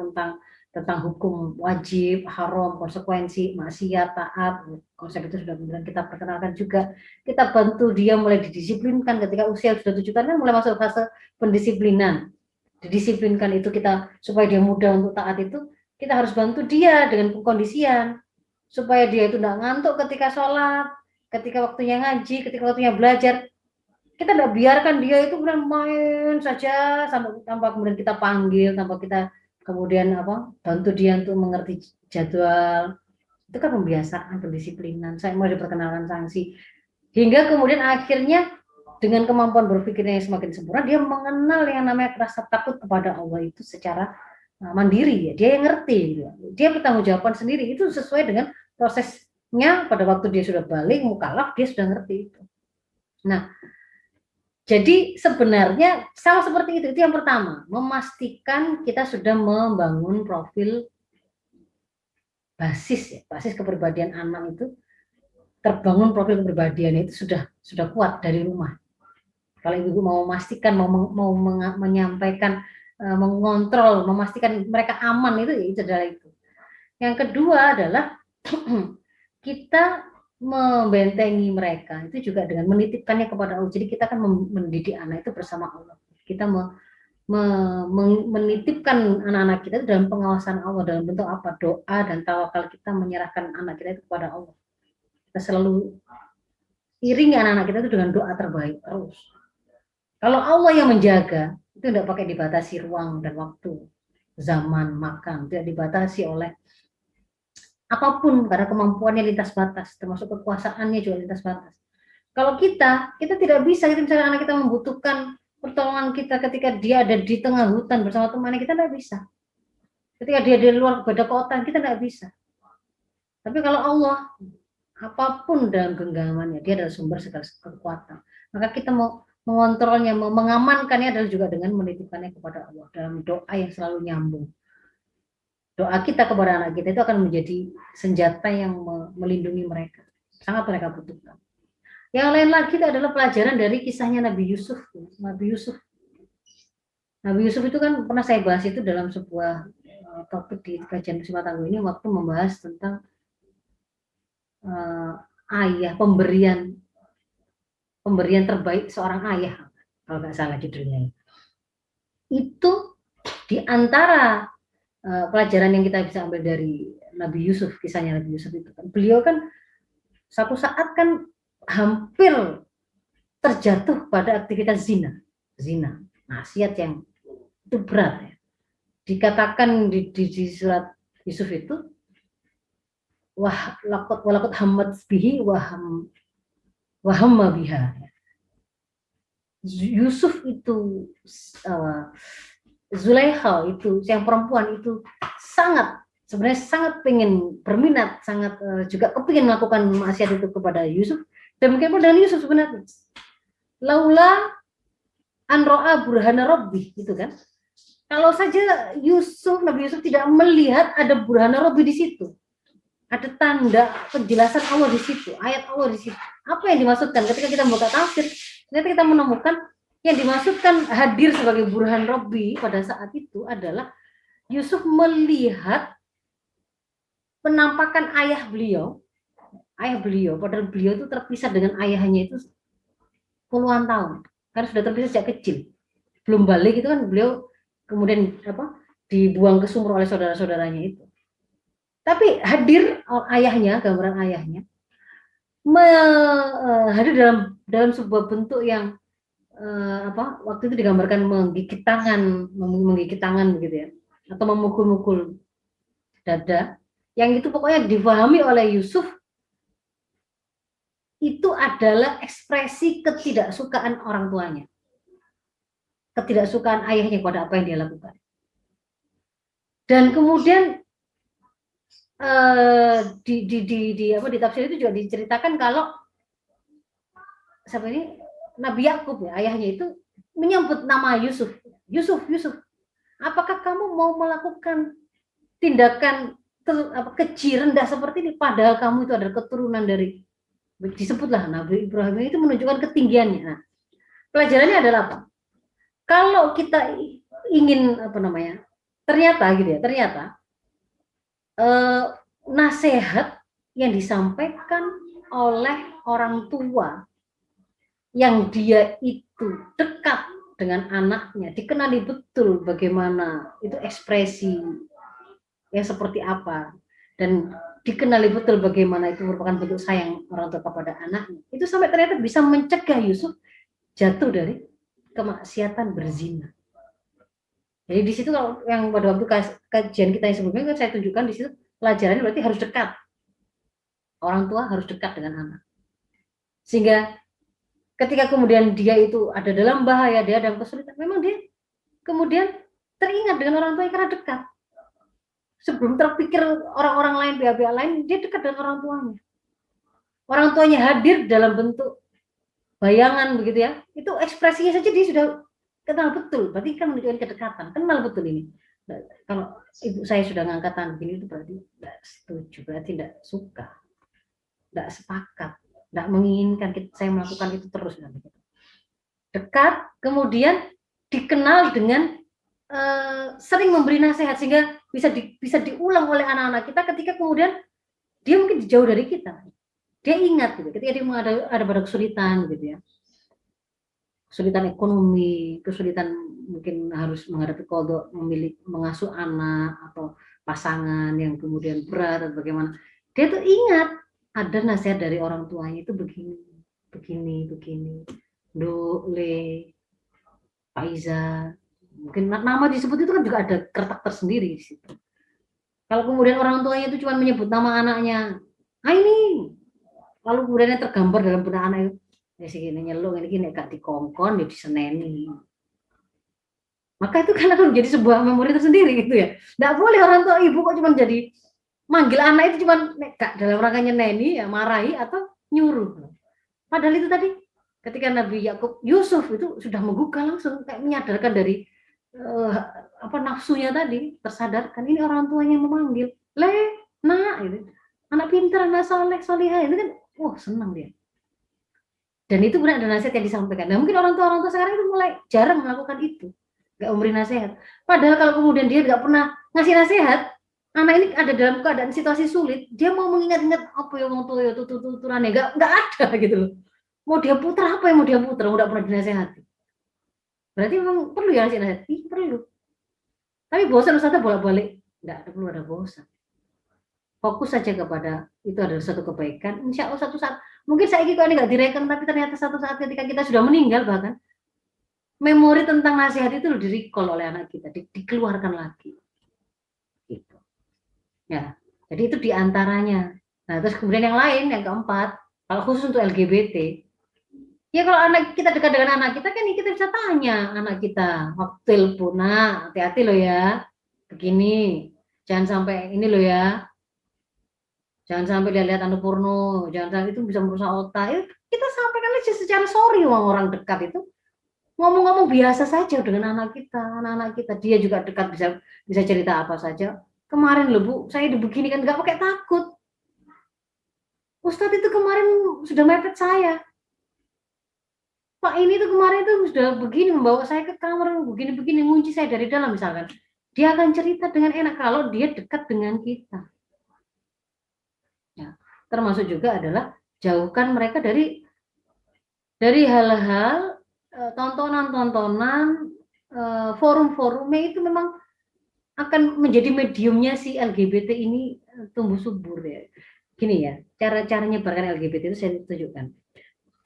tentang hukum wajib, haram, konsekuensi, maksiat, taat, konsep itu sudah kemudian kita perkenalkan juga. Kita bantu dia mulai didisiplinkan ketika usia sudah 7 tahun kan mulai masuk fase pendisiplinan. Didisiplinkan itu kita supaya dia mudah untuk taat itu, kita harus bantu dia dengan pengkondisian supaya dia itu tidak ngantuk ketika sholat, ketika waktunya ngaji, ketika waktunya belajar. Kita tidak biarkan dia itu kemudian main saja sampai tanpa kemudian kita panggil, tanpa kita kemudian bantu dia untuk mengerti jadwal. Itu kan pembiasaan, pendisiplinan. Saya mulai diperkenalkan sanksi hingga kemudian akhirnya dengan kemampuan berpikirnya yang semakin sempurna, dia mengenal yang namanya rasa takut kepada Allah itu secara mandiri, ya. Dia yang ngerti gitu. Dia bertanggungjawabkan sendiri, itu sesuai dengan prosesnya. Pada waktu dia sudah balik mukallaf, dia sudah ngerti itu. Nah, jadi sebenarnya sama seperti itu yang pertama, memastikan kita sudah membangun profil basis kepribadian anak itu, terbangun profil kepribadian itu sudah kuat dari rumah. Kalau ibu mau memastikan, mau menyampaikan, mengontrol, memastikan mereka aman itu adalah itu. Yang kedua adalah kita membentengi mereka itu juga dengan menitipkannya kepada Allah. Jadi kita akan mendidik anak itu bersama Allah. Kita menitipkan anak-anak kita dalam pengawasan Allah dalam bentuk apa? Doa dan tawakal kita menyerahkan anak kita itu kepada Allah. Kita selalu iringi anak-anak kita itu dengan doa terbaik terus. Kalau Allah yang menjaga, itu tidak pakai dibatasi ruang dan waktu, zaman, makan, tidak dibatasi oleh apapun karena kemampuannya lintas batas, termasuk kekuasaannya juga lintas batas. Kalau kita tidak bisa, misalnya anak kita membutuhkan pertolongan kita ketika dia ada di tengah hutan bersama temannya, kita tidak bisa. Ketika dia di luar beda kota, kita tidak bisa. Tapi kalau Allah, apapun dalam genggamannya, dia adalah sumber segala kekuatan. Maka kita mau mengontrolnya, mengamankannya adalah juga dengan menitipkannya kepada Allah dalam doa yang selalu nyambung. Doa kita kepada anak kita itu akan menjadi senjata yang melindungi mereka. Sangat mereka butuhkan. Yang lain lagi itu adalah pelajaran dari kisahnya Nabi Yusuf. Nabi Yusuf itu kan pernah saya bahas itu dalam sebuah topik di kajian Muslimat Tangguh ini waktu membahas tentang ayah, pemberian terbaik seorang ayah, kalau nggak salah judulnya. Itu di antara pelajaran yang kita bisa ambil dari Nabi Yusuf, kisahnya Nabi Yusuf itu kan, beliau kan satu saat kan hampir terjatuh pada aktivitas zina, maksiat yang itu berat ya. Dikatakan di surat Yusuf itu, walaqad hammat bihi wahamma biha. Yusuf itu Zulaikha itu yang perempuan itu sebenarnya sangat pengen berminat, sangat juga kepingin melakukan maksiat itu kepada Yusuf, dan mungkin dengan Yusuf sebenarnya laula an ra'a burhana rabbih gitu kan. Kalau saja Nabi Yusuf tidak melihat ada burhana rabbi di situ, ada tanda penjelasan Allah di situ, ayat Allah di situ. Apa yang dimaksudkan ketika kita membuka tafsir? Ternyata kita menemukan yang dimaksudkan hadir sebagai burhan Rabbi pada saat itu adalah Yusuf melihat penampakan ayah beliau, padahal beliau itu terpisah dengan ayahnya itu puluhan tahun, karena sudah terpisah sejak kecil, belum balik itu kan beliau kemudian dibuang ke sumur oleh saudara-saudaranya itu. Tapi hadir ayahnya, gambaran ayahnya, hadir dalam sebuah bentuk yang waktu itu digambarkan menggigit tangan begitu ya, atau memukul-mukul dada, yang itu pokoknya difahami oleh Yusuf itu adalah ekspresi ketidaksukaan orang tuanya, ketidaksukaan ayahnya pada apa yang dia lakukan. Dan kemudian di tafsir itu juga diceritakan kalau Nabi Yakub ya, ayahnya itu menyebut nama Yusuf, apakah kamu mau melakukan tindakan keji rendah seperti ini, padahal kamu itu adalah keturunan dari, disebutlah Nabi Ibrahim, itu menunjukkan ketinggiannya. Nah, pelajarannya adalah apa? Kalau kita ingin ternyata nasihat yang disampaikan oleh orang tua yang dia itu dekat dengan anaknya, dikenali betul bagaimana itu ekspresi yang seperti apa, dan dikenali betul bagaimana itu merupakan bentuk sayang orang tua kepada anaknya, itu sampai ternyata bisa mencegah Yusuf jatuh dari kemaksiatan berzina. Jadi di situ kalau yang pada waktu kajian kita yang sebelumnya kan saya tunjukkan di situ pelajarannya berarti harus dekat. Orang tua harus dekat dengan anak. Sehingga ketika kemudian dia itu ada dalam bahaya, dia dalam kesulitan, memang dia kemudian teringat dengan orang tua karena dekat. Sebelum terpikir orang-orang lain, pihak-pihak lain, dia dekat dengan orang tuanya. Orang tuanya hadir dalam bentuk bayangan begitu ya, itu ekspresinya saja dia sudah kenal betul, berarti kan menunjukkan kedekatan, kenal betul ini. Nah, kalau ibu saya sudah ngangkat tangan begini itu berarti tidak setuju, berarti tidak suka, tidak sepakat, tidak menginginkan saya melakukan itu terus. Dekat, kemudian dikenal dengan sering memberi nasihat sehingga bisa diulang oleh anak-anak kita ketika kemudian dia mungkin jauh dari kita, dia ingat gitu, ketika dia ada pada kesulitan gitu ya. kesulitan ekonomi, kesulitan mungkin harus menghadapi kodok, mengasuh anak atau pasangan yang kemudian berat atau bagaimana. Dia tuh ingat ada nasihat dari orang tuanya itu begini, begini. Nduk, Le, Faiza, mungkin nama disebut itu kan juga ada kertak tersendiri di situ. Kalau kemudian orang tuanya itu cuma menyebut nama anaknya, ini, lalu kemudian tergambar dalam benak anak itu, ya segini nyeluk ini gak dikongkon, ya diseneni. Maka itu kan akan menjadi sebuah memori tersendiri gitu ya. Nggak boleh orang tua ibu kok cuma jadi manggil anak itu cuma dalam rangka nyeneni, ya marahi atau nyuruh. Padahal itu tadi ketika Nabi Yakub Yusuf itu sudah menggugah langsung kayak menyadarkan dari nafsunya tadi, tersadarkan ini orang tuanya yang memanggil, Le, nak, gitu. Anak pintar, anak soleh, solihah, itu kan, senang dia. Dan itu benar ada nasihat yang disampaikan. Nah mungkin orang tua sekarang itu mulai jarang melakukan itu, nggak memberi nasihat. Padahal kalau kemudian dia nggak pernah ngasih nasihat, anak ini ada dalam keadaan situasi sulit, dia mau mengingat-ingat apa yang orang tua itu tuturannya, nggak ada gitu loh. Mau dia putar apa yang mau dia putar, udah pernah dinasehati. Berarti memang perlu ya nasihat? Iya perlu. Tapi bosan Ustazah bolak-balik, nggak perlu ada bosan. Fokus saja kepada itu adalah satu kebaikan. Insya Allah satu saat, mungkin saya ini nggak direkam, tapi ternyata satu saat ketika kita sudah meninggal bahkan, memori tentang nasihat itu di-recall oleh anak kita, dikeluarkan lagi. Gitu. Ya, jadi itu diantaranya. Nah, terus kemudian yang lain, yang keempat, kalau khusus untuk LGBT, ya kalau anak kita dekat dengan anak kita kan kita bisa tanya anak kita waktu telepon, nah hati-hati loh ya, begini, jangan sampai ini loh ya, jangan sampai lihat anu porno, jangan sampai itu bisa merusak otak. Itu kita sampaikan aja secara sorry orang dekat itu ngomong-ngomong biasa saja dengan anak kita, dia juga dekat bisa cerita apa saja. Kemarin loh Bu, saya begini kan nggak pakai takut. Ustadz itu kemarin sudah mepet saya. Pak ini tuh kemarin tuh sudah begini membawa saya ke kamar begini ngunci saya dari dalam misalkan. Dia akan cerita dengan enak kalau dia dekat dengan kita. Ya, termasuk juga adalah jauhkan mereka dari hal-hal tontonan, forum-forumnya itu memang akan menjadi mediumnya si LGBT ini tumbuh subur ya. Gini ya, cara nyebarkan LGBT itu saya tunjukkan.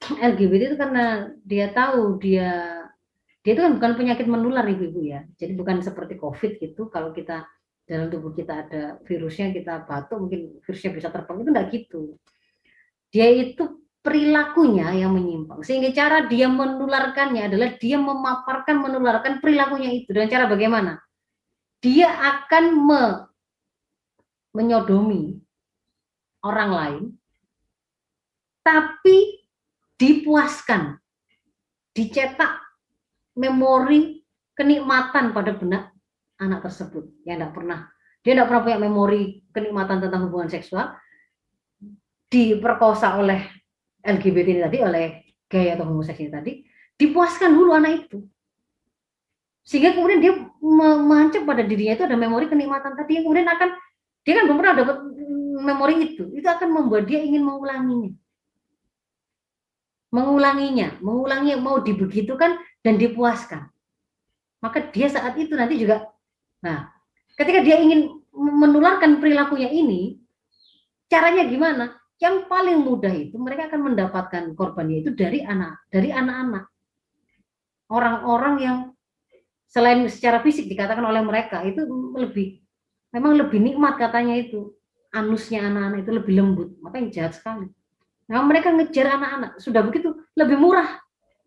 LGBT itu karena dia tahu dia itu kan bukan penyakit menular ibu-ibu ya. Jadi bukan seperti COVID gitu. Kalau kita dalam tubuh kita ada virusnya, kita batuk mungkin virusnya bisa terbang, itu enggak gitu. Dia itu perilakunya yang menyimpang. Sehingga cara dia menularkannya adalah dia menularkan perilakunya itu. Dengan cara bagaimana? Dia akan menyodomi orang lain, tapi dipuaskan, dicetak memori kenikmatan pada benak anak tersebut yang dia tidak pernah punya memori kenikmatan tentang hubungan seksual, diperkosa oleh LGBT ini tadi, oleh gay atau homoseks ini tadi, dipuaskan dulu anak itu, sehingga kemudian dia menancap pada dirinya itu ada memori kenikmatan tadi yang kemudian dia kan belum pernah dapat memori itu akan membuat dia ingin mengulanginya, mau dibegitukan dan dipuaskan. Maka dia saat itu nanti juga, nah ketika dia ingin menularkan perilakunya ini, caranya gimana? Yang paling mudah itu mereka akan mendapatkan korbannya itu dari anak-anak, orang-orang yang selain secara fisik dikatakan oleh mereka itu memang lebih nikmat katanya itu, anusnya anak-anak itu lebih lembut, makanya jahat sekali. Nah mereka ngejar anak-anak, sudah begitu lebih murah,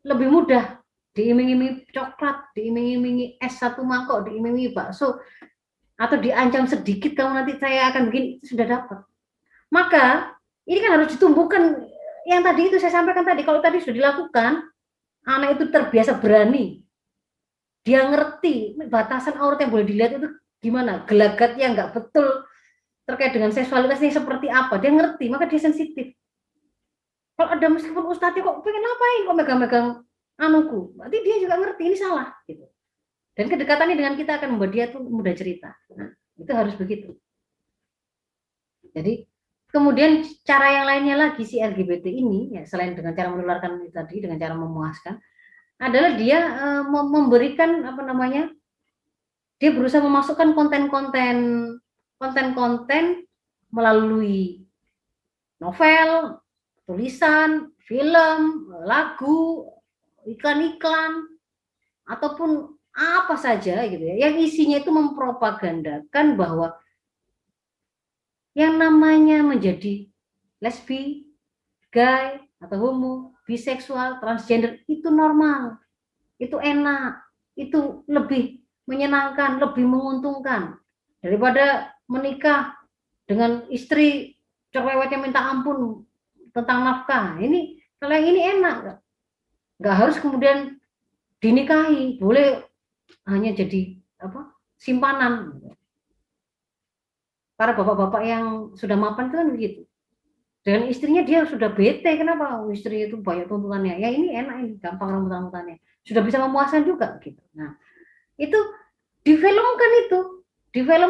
lebih mudah, diiming-imingi coklat, diiming-imingi es 1 mangkok, diiming-imingi bakso, atau diancam sedikit kamu nanti saya akan begini, itu sudah dapat. Maka ini kan harus ditumbuhkan yang tadi itu saya sampaikan tadi. Kalau tadi sudah dilakukan, anak itu terbiasa berani, dia ngerti batasan aurat yang boleh dilihat itu gimana, gelagatnya nggak betul terkait dengan seksualitasnya seperti apa, dia ngerti, maka dia sensitif. Kalau ada meskipun ustadznya kok pengen ngapain kok megang-megang anuku, berarti dia juga ngerti ini salah gitu. Dan kedekatannya dengan kita akan membuat dia tuh mudah cerita. Nah, itu harus begitu. Jadi kemudian cara yang lainnya lagi si LGBT ini ya, selain dengan cara menularkan tadi dengan cara memuaskan, adalah dia memberikan apa namanya, dia berusaha memasukkan konten-konten melalui novel, tulisan, film, lagu, iklan-iklan, ataupun apa saja gitu ya, yang isinya itu mempropagandakan bahwa yang namanya menjadi lesbi, gay, atau homo, biseksual, transgender itu normal, itu enak, itu lebih menyenangkan, lebih menguntungkan daripada menikah dengan istri cerewetnya minta ampun tentang nafkah. Ini kalau yang ini enak, nggak harus kemudian dinikahi, boleh hanya jadi apa, simpanan. Para bapak-bapak yang sudah mapan itu kan begitu. Dengan istrinya dia sudah bete, kenapa? Istri itu banyak tuntutannya. Ya ini enak, ini gampang rambutan-rambutannya. Sudah bisa memuaskan juga gitu. Nah, itu difilmkan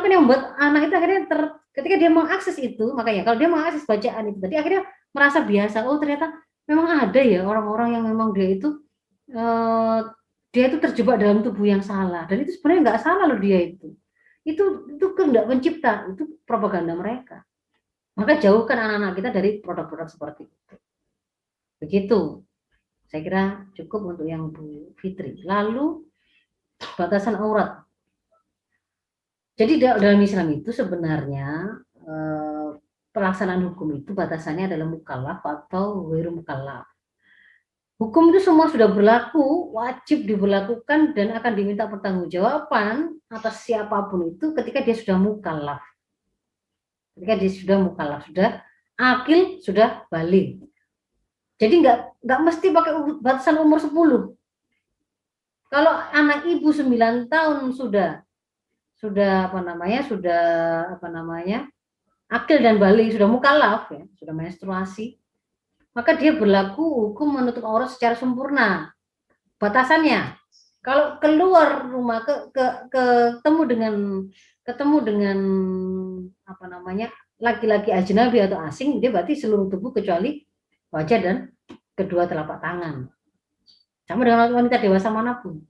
yang membuat anak itu akhirnya ketika dia mengakses itu, makanya kalau dia mengakses bacaan itu tadi akhirnya merasa biasa. Oh ternyata memang ada ya orang-orang yang memang dia itu terjebak dalam tubuh yang salah, dan itu sebenarnya nggak salah loh, dia itu kehendak pencipta, itu propaganda mereka. Maka jauhkan anak-anak kita dari produk-produk seperti itu. Begitu, saya kira cukup untuk yang Bu Fitri. Lalu batasan aurat. Jadi dalam Islam itu sebenarnya pelaksanaan hukum itu batasannya adalah mukallaf atau ghairu mukallaf. Hukum itu semua sudah berlaku, wajib diberlakukan dan akan diminta pertanggungjawaban atas siapapun itu ketika dia sudah mukallaf. Ketika dia sudah mukallaf, sudah akil, sudah baligh. Jadi nggak mesti pakai batasan umur 10. Kalau anak ibu 9 tahun sudah akil dan baligh, sudah mukallaf ya, sudah menstruasi, maka dia berlaku hukum menutup aurat secara sempurna. Batasannya, kalau keluar rumah ketemu dengan laki-laki ajnabi atau asing, dia berarti seluruh tubuh kecuali wajah dan kedua telapak tangan. Sama dengan wanita dewasa manapun.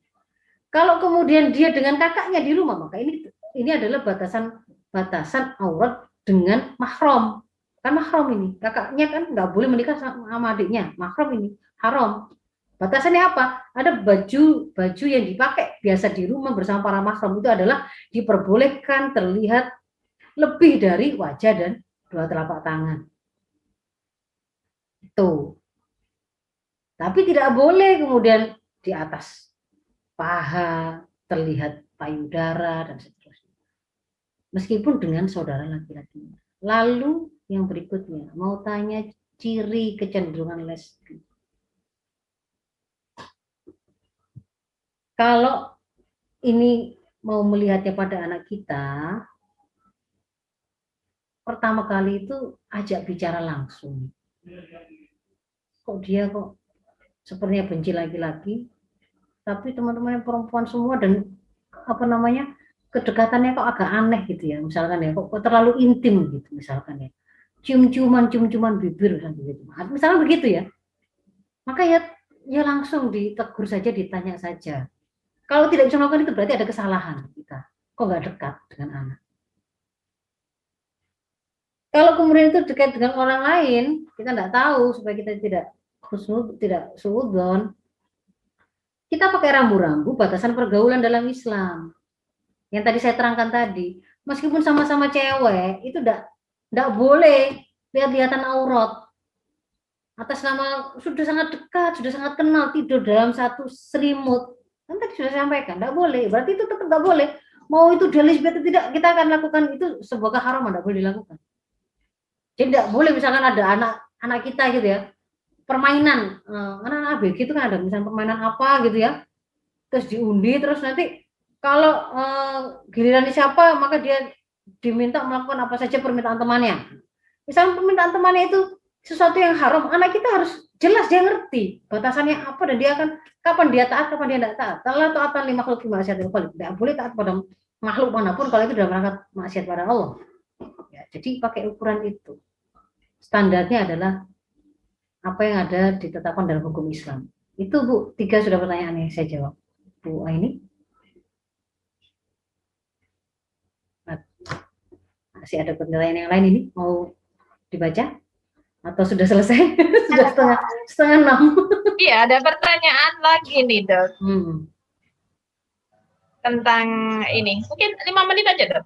Kalau kemudian dia dengan kakaknya di rumah, maka ini adalah batasan aurat dengan mahram. Kan mahram ini, kakaknya kan nggak boleh menikah sama adiknya, mahram ini haram. Batasannya apa? Ada baju yang dipakai biasa di rumah bersama para mahram itu adalah diperbolehkan terlihat lebih dari wajah dan dua telapak tangan. Itu. Tapi tidak boleh kemudian di atas paha terlihat payudara dan seterusnya. Meskipun dengan saudara laki-laki. Lalu yang berikutnya, mau tanya ciri kecenderungan lesbi. Kalau ini mau melihatnya pada anak kita, pertama kali itu ajak bicara langsung. Kok dia sepertinya benci laki-laki, tapi teman-teman perempuan semua, dan kedekatannya kok agak aneh gitu ya, misalkan ya, kok terlalu intim gitu misalkan ya, cium-ciuman bibir gitu, misalnya begitu ya, maka ya langsung ditegur saja, ditanya saja. Kalau tidak bisa melakukan itu berarti ada kesalahan kita, kok nggak dekat dengan anak. Kalau kemudian itu dekat dengan orang lain, kita nggak tahu, supaya kita tidak suudzon, kita pakai rambu-rambu batasan pergaulan dalam Islam. Yang tadi saya terangkan tadi, meskipun sama-sama cewek, itu enggak boleh lihat-lihatan aurat. Atas nama sudah sangat dekat, sudah sangat kenal, tidur dalam satu selimut. Kan tadi sudah saya sampaikan, enggak boleh. Berarti itu tetap enggak boleh. Mau itu dia lesbi atau tidak, kita akan lakukan itu sebuah keharaman, enggak boleh dilakukan. Jadi enggak boleh misalkan ada anak kita gitu ya, permainan, anak ABG itu kan ada misalnya permainan apa gitu ya, terus diundi, terus nanti kalau giliran siapa, maka dia diminta melakukan apa saja permintaan temannya. Misalnya permintaan temannya itu sesuatu yang haram, anak kita harus jelas, dia ngerti batasannya apa, dan dia akan kapan dia taat, kapan dia tidak taat. Kalau taatan lima makhluk maksiatil khaliq, tidak boleh taat pada makhluk manapun kalau itu dalam rangka maksiat pada Allah. Ya, jadi pakai ukuran itu. Standarnya adalah apa yang ada ditetapkan dalam hukum Islam. Itu Bu, 3 sudah pertanyaan yang saya jawab. Bu Aini? Masih ada pertanyaan yang lain ini mau dibaca? Atau sudah selesai? Sudah setengah 6. Iya, ada pertanyaan lagi nih, Dok. Tentang ini. Mungkin 5 menit aja, Dok.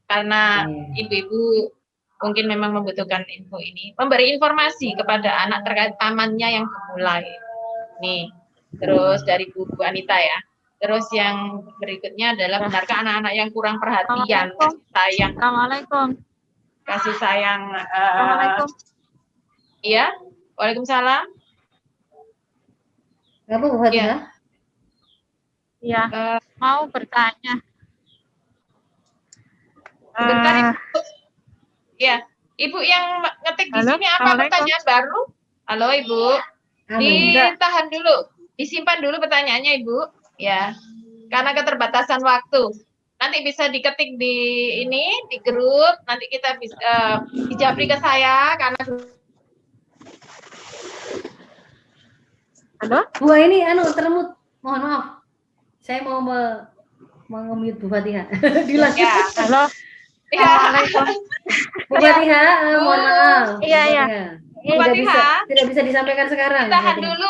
Karena ibu-ibu mungkin memang membutuhkan info ini. Memberi informasi kepada anak terkait pamannya yang gemulai. Nih, terus dari Bu Anita ya. Terus yang berikutnya adalah benarkah anak-anak yang kurang perhatian, kasih sayang. Assalamualaikum. Kasih sayang. Assalamualaikum. Iya, waalaikumsalam. Apa Bu Fatihah? Iya, mau bertanya. Bentar, Ibu. Ya, Ibu yang ngetik di Halo, sini apa Assalamualaikum. pertanyaan baru? Halo, Ibu. Ditahan dulu, disimpan dulu pertanyaannya, Ibu. Ya, karena keterbatasan waktu. Nanti bisa diketik di ini, di grup. Nanti kita bisa dijabri ke saya karena. Halo? Bu ini termut. Mohon maaf. Saya mau mute Bu Fatihah. Dilanjut. Ya, Halo? ya. Assalamualaikum. Bu Fatihah, mohon maaf. Iya, iya. Tidak bisa disampaikan sekarang. Ditahan dulu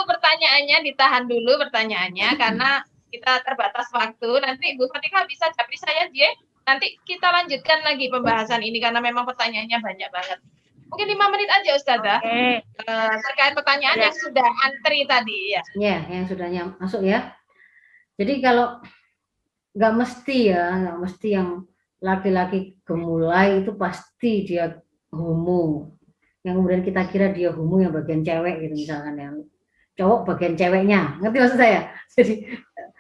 pertanyaannya karena kita terbatas waktu. Nanti Bu Fatihah bisa japri saya, J. Nanti kita lanjutkan lagi pembahasan ini karena memang pertanyaannya banyak banget. Mungkin 5 menit aja, Ustazah. Oke. Terkait pertanyaan yang sudah antri tadi ya. Ya, yang sudah masuk ya. Jadi kalau nggak mesti yang laki-laki gemulai itu pasti dia homo. Yang kemudian kita kira dia homo yang bagian cewek gitu misalkan, yang cowok bagian ceweknya. Ngerti maksud saya? Jadi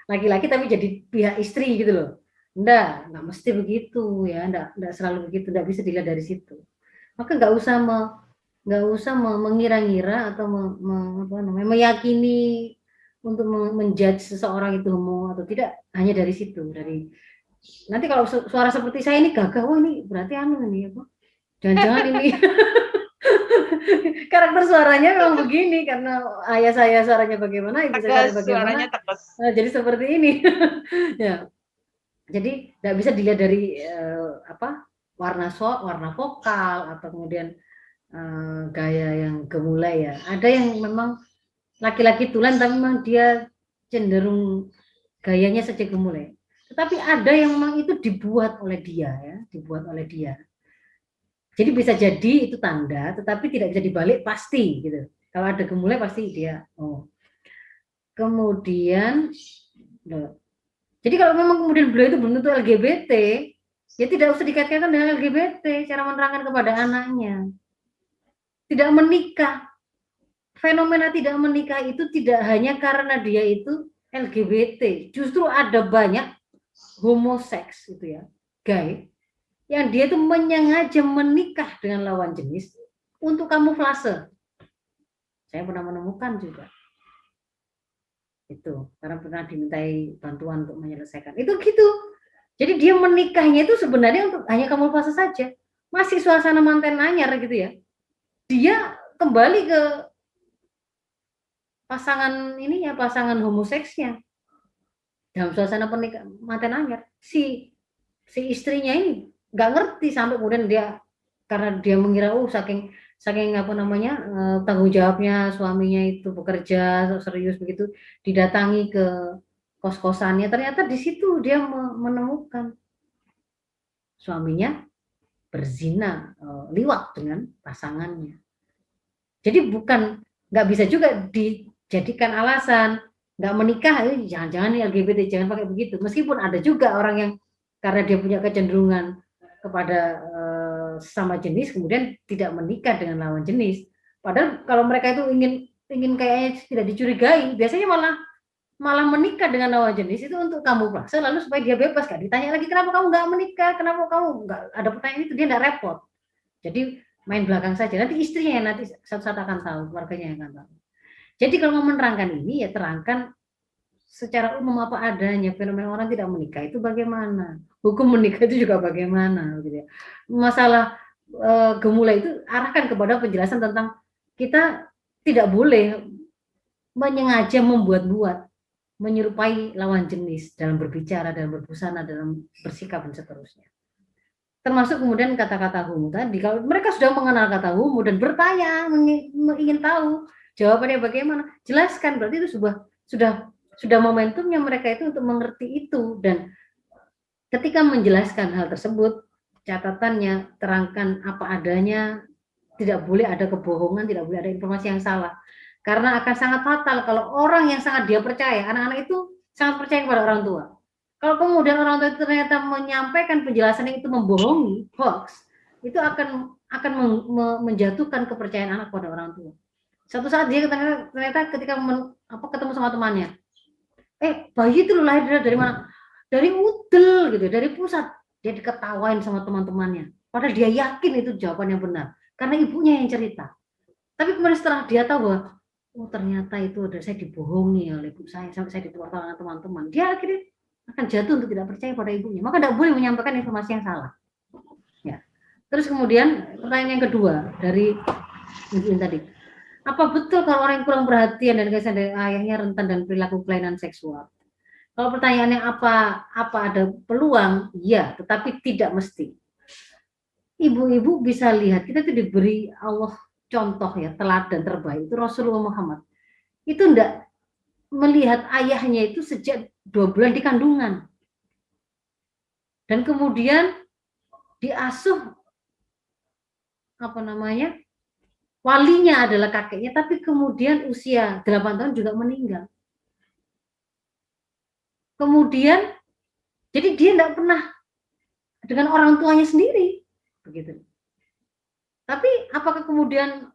laki-laki tapi jadi pihak istri gitu loh. Nggak mesti begitu ya, nggak selalu begitu, nggak bisa dilihat dari situ. Maka nggak usah mengira-ngira atau meyakini untuk menjudge seseorang itu homo atau tidak hanya dari situ. Nanti kalau suara seperti saya ini gagah, wah ini berarti ini apa? Jangan-jangan ini karakter suaranya memang begini karena ayah saya suaranya bagaimana, ibu saya bagaimana. Suaranya tegas. Jadi seperti ini. Ya. Jadi nggak bisa dilihat dari warna vokal atau kemudian gaya yang gemulai ya. Ada yang memang laki-laki tulen tapi memang dia cenderung gayanya saja gemulai. Tetapi ada yang memang itu dibuat oleh dia ya, Jadi bisa jadi itu tanda, tetapi tidak bisa dibalik pasti gitu. Kalau ada gemulai pasti dia. Kemudian, jadi kalau memang kemudian beliau itu belum tentu LGBT, ya tidak usah dikaitkan dengan LGBT cara menerangkan kepada anaknya. Tidak menikah, fenomena tidak menikah itu tidak hanya karena dia itu LGBT, justru ada banyak homoseks itu ya, gay, yang dia itu menyengaja menikah dengan lawan jenis untuk kamuflase. Saya pernah menemukan juga itu, karena pernah dimintai bantuan untuk menyelesaikan itu gitu. Jadi dia menikahnya itu sebenarnya untuk hanya kamuflase saja, masih suasana manten anyar gitu ya. Dia kembali ke pasangan homoseksnya dalam suasana pernikahan manten anyar. Si istrinya ini nggak ngerti sampai kemudian dia karena dia mengira saking tanggung jawabnya suaminya itu bekerja serius begitu, didatangi ke kos-kosannya, ternyata di situ dia menemukan suaminya berzina, liwat dengan pasangannya. Jadi nggak bisa juga dijadikan alasan nggak menikah, jangan-jangan nih LGBT, jangan pakai begitu. Meskipun ada juga orang yang karena dia punya kecenderungan kepada sesama jenis, kemudian tidak menikah dengan lawan jenis. Padahal kalau mereka itu ingin kayaknya tidak dicurigai, biasanya malah menikah dengan lawan jenis itu untuk kamuflase, lalu supaya dia bebas, gak ditanya lagi kenapa kamu nggak menikah, kenapa kamu nggak ada pertanyaan itu, dia nggak repot. Jadi main belakang saja. Nanti istrinya yang nanti saat akan tahu, keluarganya yang akan tahu. Jadi kalau mau menerangkan ini ya terangkan secara umum apa adanya, fenomena orang tidak menikah itu bagaimana, hukum menikah itu juga bagaimana gitu ya. Masalah gemulai itu arahkan kepada penjelasan tentang kita tidak boleh menyengaja membuat-buat, menyerupai lawan jenis dalam berbicara, dalam berbusana, dalam bersikap dan seterusnya. Termasuk kemudian kata-kata homo tadi, kalau mereka sudah mengenal kata homo dan bertanya, ingin tahu jawabannya bagaimana, jelaskan, berarti itu sudah momentumnya mereka itu untuk mengerti itu. Dan ketika menjelaskan hal tersebut, catatannya terangkan apa adanya, tidak boleh ada kebohongan, tidak boleh ada informasi yang salah. Karena akan sangat fatal kalau orang yang sangat dia percaya, anak-anak itu sangat percaya kepada orang tua. Kalau kemudian orang tua itu ternyata menyampaikan penjelasannya itu membohongi, hoax, itu akan menjatuhkan kepercayaan anak pada orang tua. Satu saat dia ternyata ketika ketemu sama temannya, bayi itu lahir dari mana? Dari udel gitu, dari pusat. Dia diketawain sama teman-temannya. Padahal dia yakin itu jawaban yang benar, karena ibunya yang cerita. Tapi kemudian setelah dia tahu bahwa ternyata itu saya dibohongi oleh ibu saya, sampai saya dituarkan teman-teman, dia akhirnya akan jatuh untuk tidak percaya pada ibunya. Maka tidak boleh menyampaikan informasi yang salah. Ya. Terus kemudian pertanyaan yang kedua dari ibu tadi, apa betul kalau orang yang kurang perhatian dan kasih dari ayahnya rentan dan perilaku kelainan seksual? Kalau pertanyaannya apa ada peluang? Ya, tetapi tidak mesti. Ibu-ibu bisa lihat, kita itu diberi Allah contoh ya, teladan terbaik itu Rasulullah Muhammad. Itu enggak melihat ayahnya itu sejak 2 bulan di kandungan. Dan kemudian diasuh walinya adalah kakeknya, tapi kemudian usia 8 tahun juga meninggal. Kemudian jadi dia enggak pernah dengan orang tuanya sendiri begitu. Tapi apakah kemudian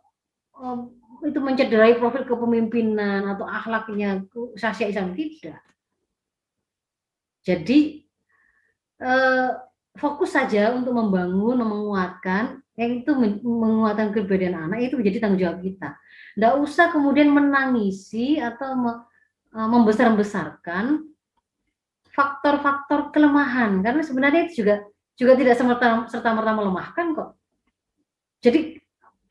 itu mencederai profil kepemimpinan atau akhlaknya Sasya Islam? Tidak. Jadi fokus saja untuk membangun, menguatkan, yaitu menguatkan kepribadian anak, itu menjadi tanggung jawab kita. Tidak usah kemudian menangisi atau membesar-besarkan faktor-faktor kelemahan, karena sebenarnya itu juga tidak serta-merta melemahkan kok. Jadi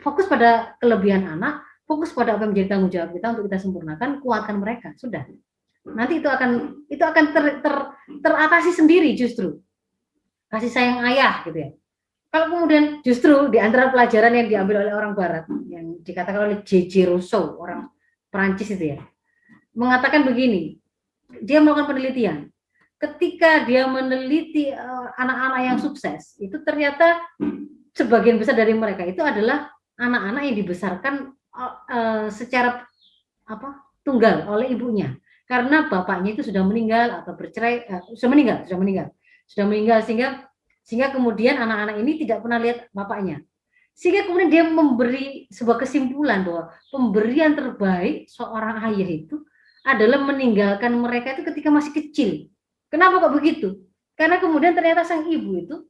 fokus pada kelebihan anak, fokus pada apa yang menjadi tanggung jawab kita untuk kita sempurnakan, kuatkan mereka, sudah. Nanti itu akan teratasi sendiri justru. Kasih sayang ayah gitu ya. Kalau kemudian justru di antara pelajaran yang diambil oleh orang Barat, yang dikatakan oleh J.J. Rousseau, orang Perancis itu ya, mengatakan begini, dia melakukan penelitian. Ketika dia meneliti anak-anak yang sukses, itu ternyata sebagian besar dari mereka itu adalah anak-anak yang dibesarkan secara tunggal oleh ibunya, karena bapaknya itu sudah meninggal atau bercerai, sudah meninggal sehingga kemudian anak-anak ini tidak pernah lihat bapaknya, sehingga kemudian dia memberi sebuah kesimpulan bahwa pemberian terbaik seorang ayah itu adalah meninggalkan mereka itu ketika masih kecil. Kenapa kok begitu? Karena kemudian ternyata sang ibu itu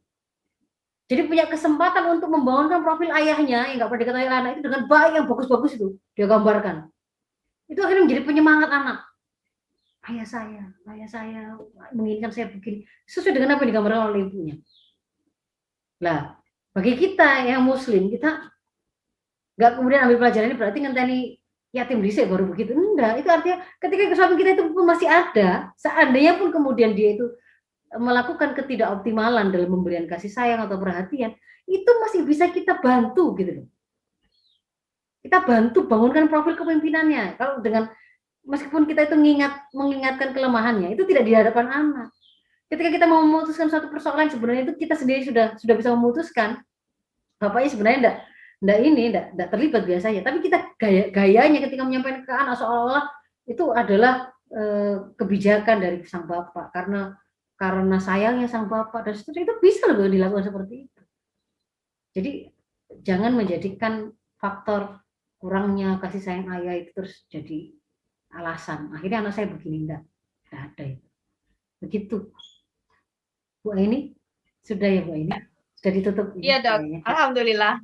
jadi punya kesempatan untuk membangunkan profil ayahnya yang nggak pernah diketahui anak itu dengan baik, yang bagus-bagus itu dia gambarkan. Itu akhirnya menjadi penyemangat anak. Ayah saya menginginkan saya begini, sesuai dengan apa yang digambarkan oleh ibunya. Lah, bagi kita yang muslim, kita nggak kemudian ambil pelajaran ini berarti ngenteni yatim dhisik baru begitu. Enggak, itu artinya ketika suami kita itu pun masih ada, seandainya pun kemudian dia itu melakukan ketidakoptimalan dalam pemberian kasih sayang atau perhatian, itu masih bisa kita bantu gitu loh. Kita bantu bangunkan profil kepemimpinannya. Kalau dengan meskipun kita itu mengingatkan kelemahannya, itu tidak di hadapan anak. Ketika kita mau memutuskan suatu persoalan, sebenarnya itu kita sendiri sudah bisa memutuskan. Bapaknya sebenarnya enggak terlibat biasanya, tapi kita gayanya ketika menyampaikan ke anak seolah-olah itu adalah kebijakan dari sang bapak karena sayangnya sang bapak dan seterusnya, itu bisa loh dilakukan seperti itu. Jadi jangan menjadikan faktor kurangnya kasih sayang ayah itu terus jadi alasan. Akhirnya anak saya begini, enggak ada itu. Begitu. Bu Aini, sudah ya Bu Aini? Sudah ditutup? Iya Dok, alhamdulillah.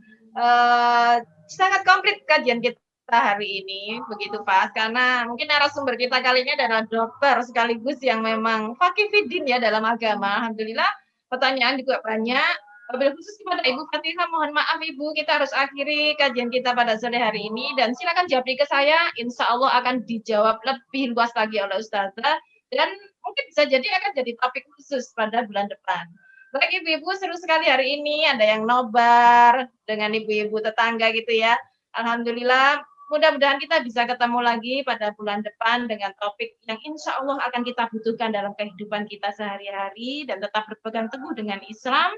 Sangat komplit kajian kita hari ini, begitu Pak, karena mungkin narasumber kita kali ini adalah dokter sekaligus yang memang fakih fiddin ya dalam agama. Alhamdulillah, pertanyaan juga banyak, Wabil khusus kepada Ibu Fatihah, mohon maaf Ibu, kita harus akhiri kajian kita pada sore hari ini, dan silakan japri ke saya, insya Allah akan dijawab lebih luas lagi oleh Ustazah, dan mungkin bisa jadi akan jadi topik khusus pada bulan depan. Baik Ibu-Ibu, seru sekali hari ini, ada yang nobar dengan Ibu-Ibu tetangga gitu ya. Alhamdulillah, mudah-mudahan kita bisa ketemu lagi pada bulan depan dengan topik yang insya Allah akan kita butuhkan dalam kehidupan kita sehari-hari, dan tetap berpegang teguh dengan Islam.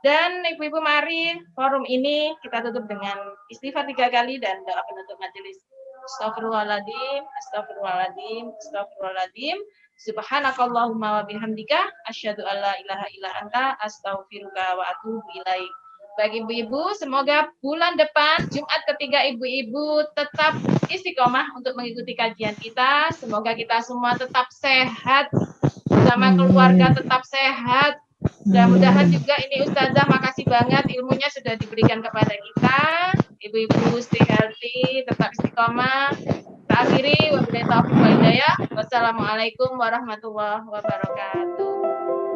Dan Ibu-Ibu, mari forum ini kita tutup dengan istighfar 3 kali dan doa penutup majelis. Astagfirullahaladzim, astagfirullahaladzim, astagfirullahaladzim. Subhanakallahumma wa bihamdika asyhadu alla ilaha illa anta astaghfiruka wa atubu ilaik. Bagi Ibu-Ibu, semoga bulan depan Jumat ketiga Ibu-Ibu tetap istiqomah untuk mengikuti kajian kita. Semoga kita semua tetap sehat, bersama keluarga tetap sehat. Mudah-mudahan juga ini Ustazah, makasih banget ilmunya sudah diberikan kepada kita. Ibu-ibu stay healthy, tetap istiqomah. Kita akhiri, wabillahi taufiq wal hidayah. Wassalamualaikum warahmatullahi wabarakatuh.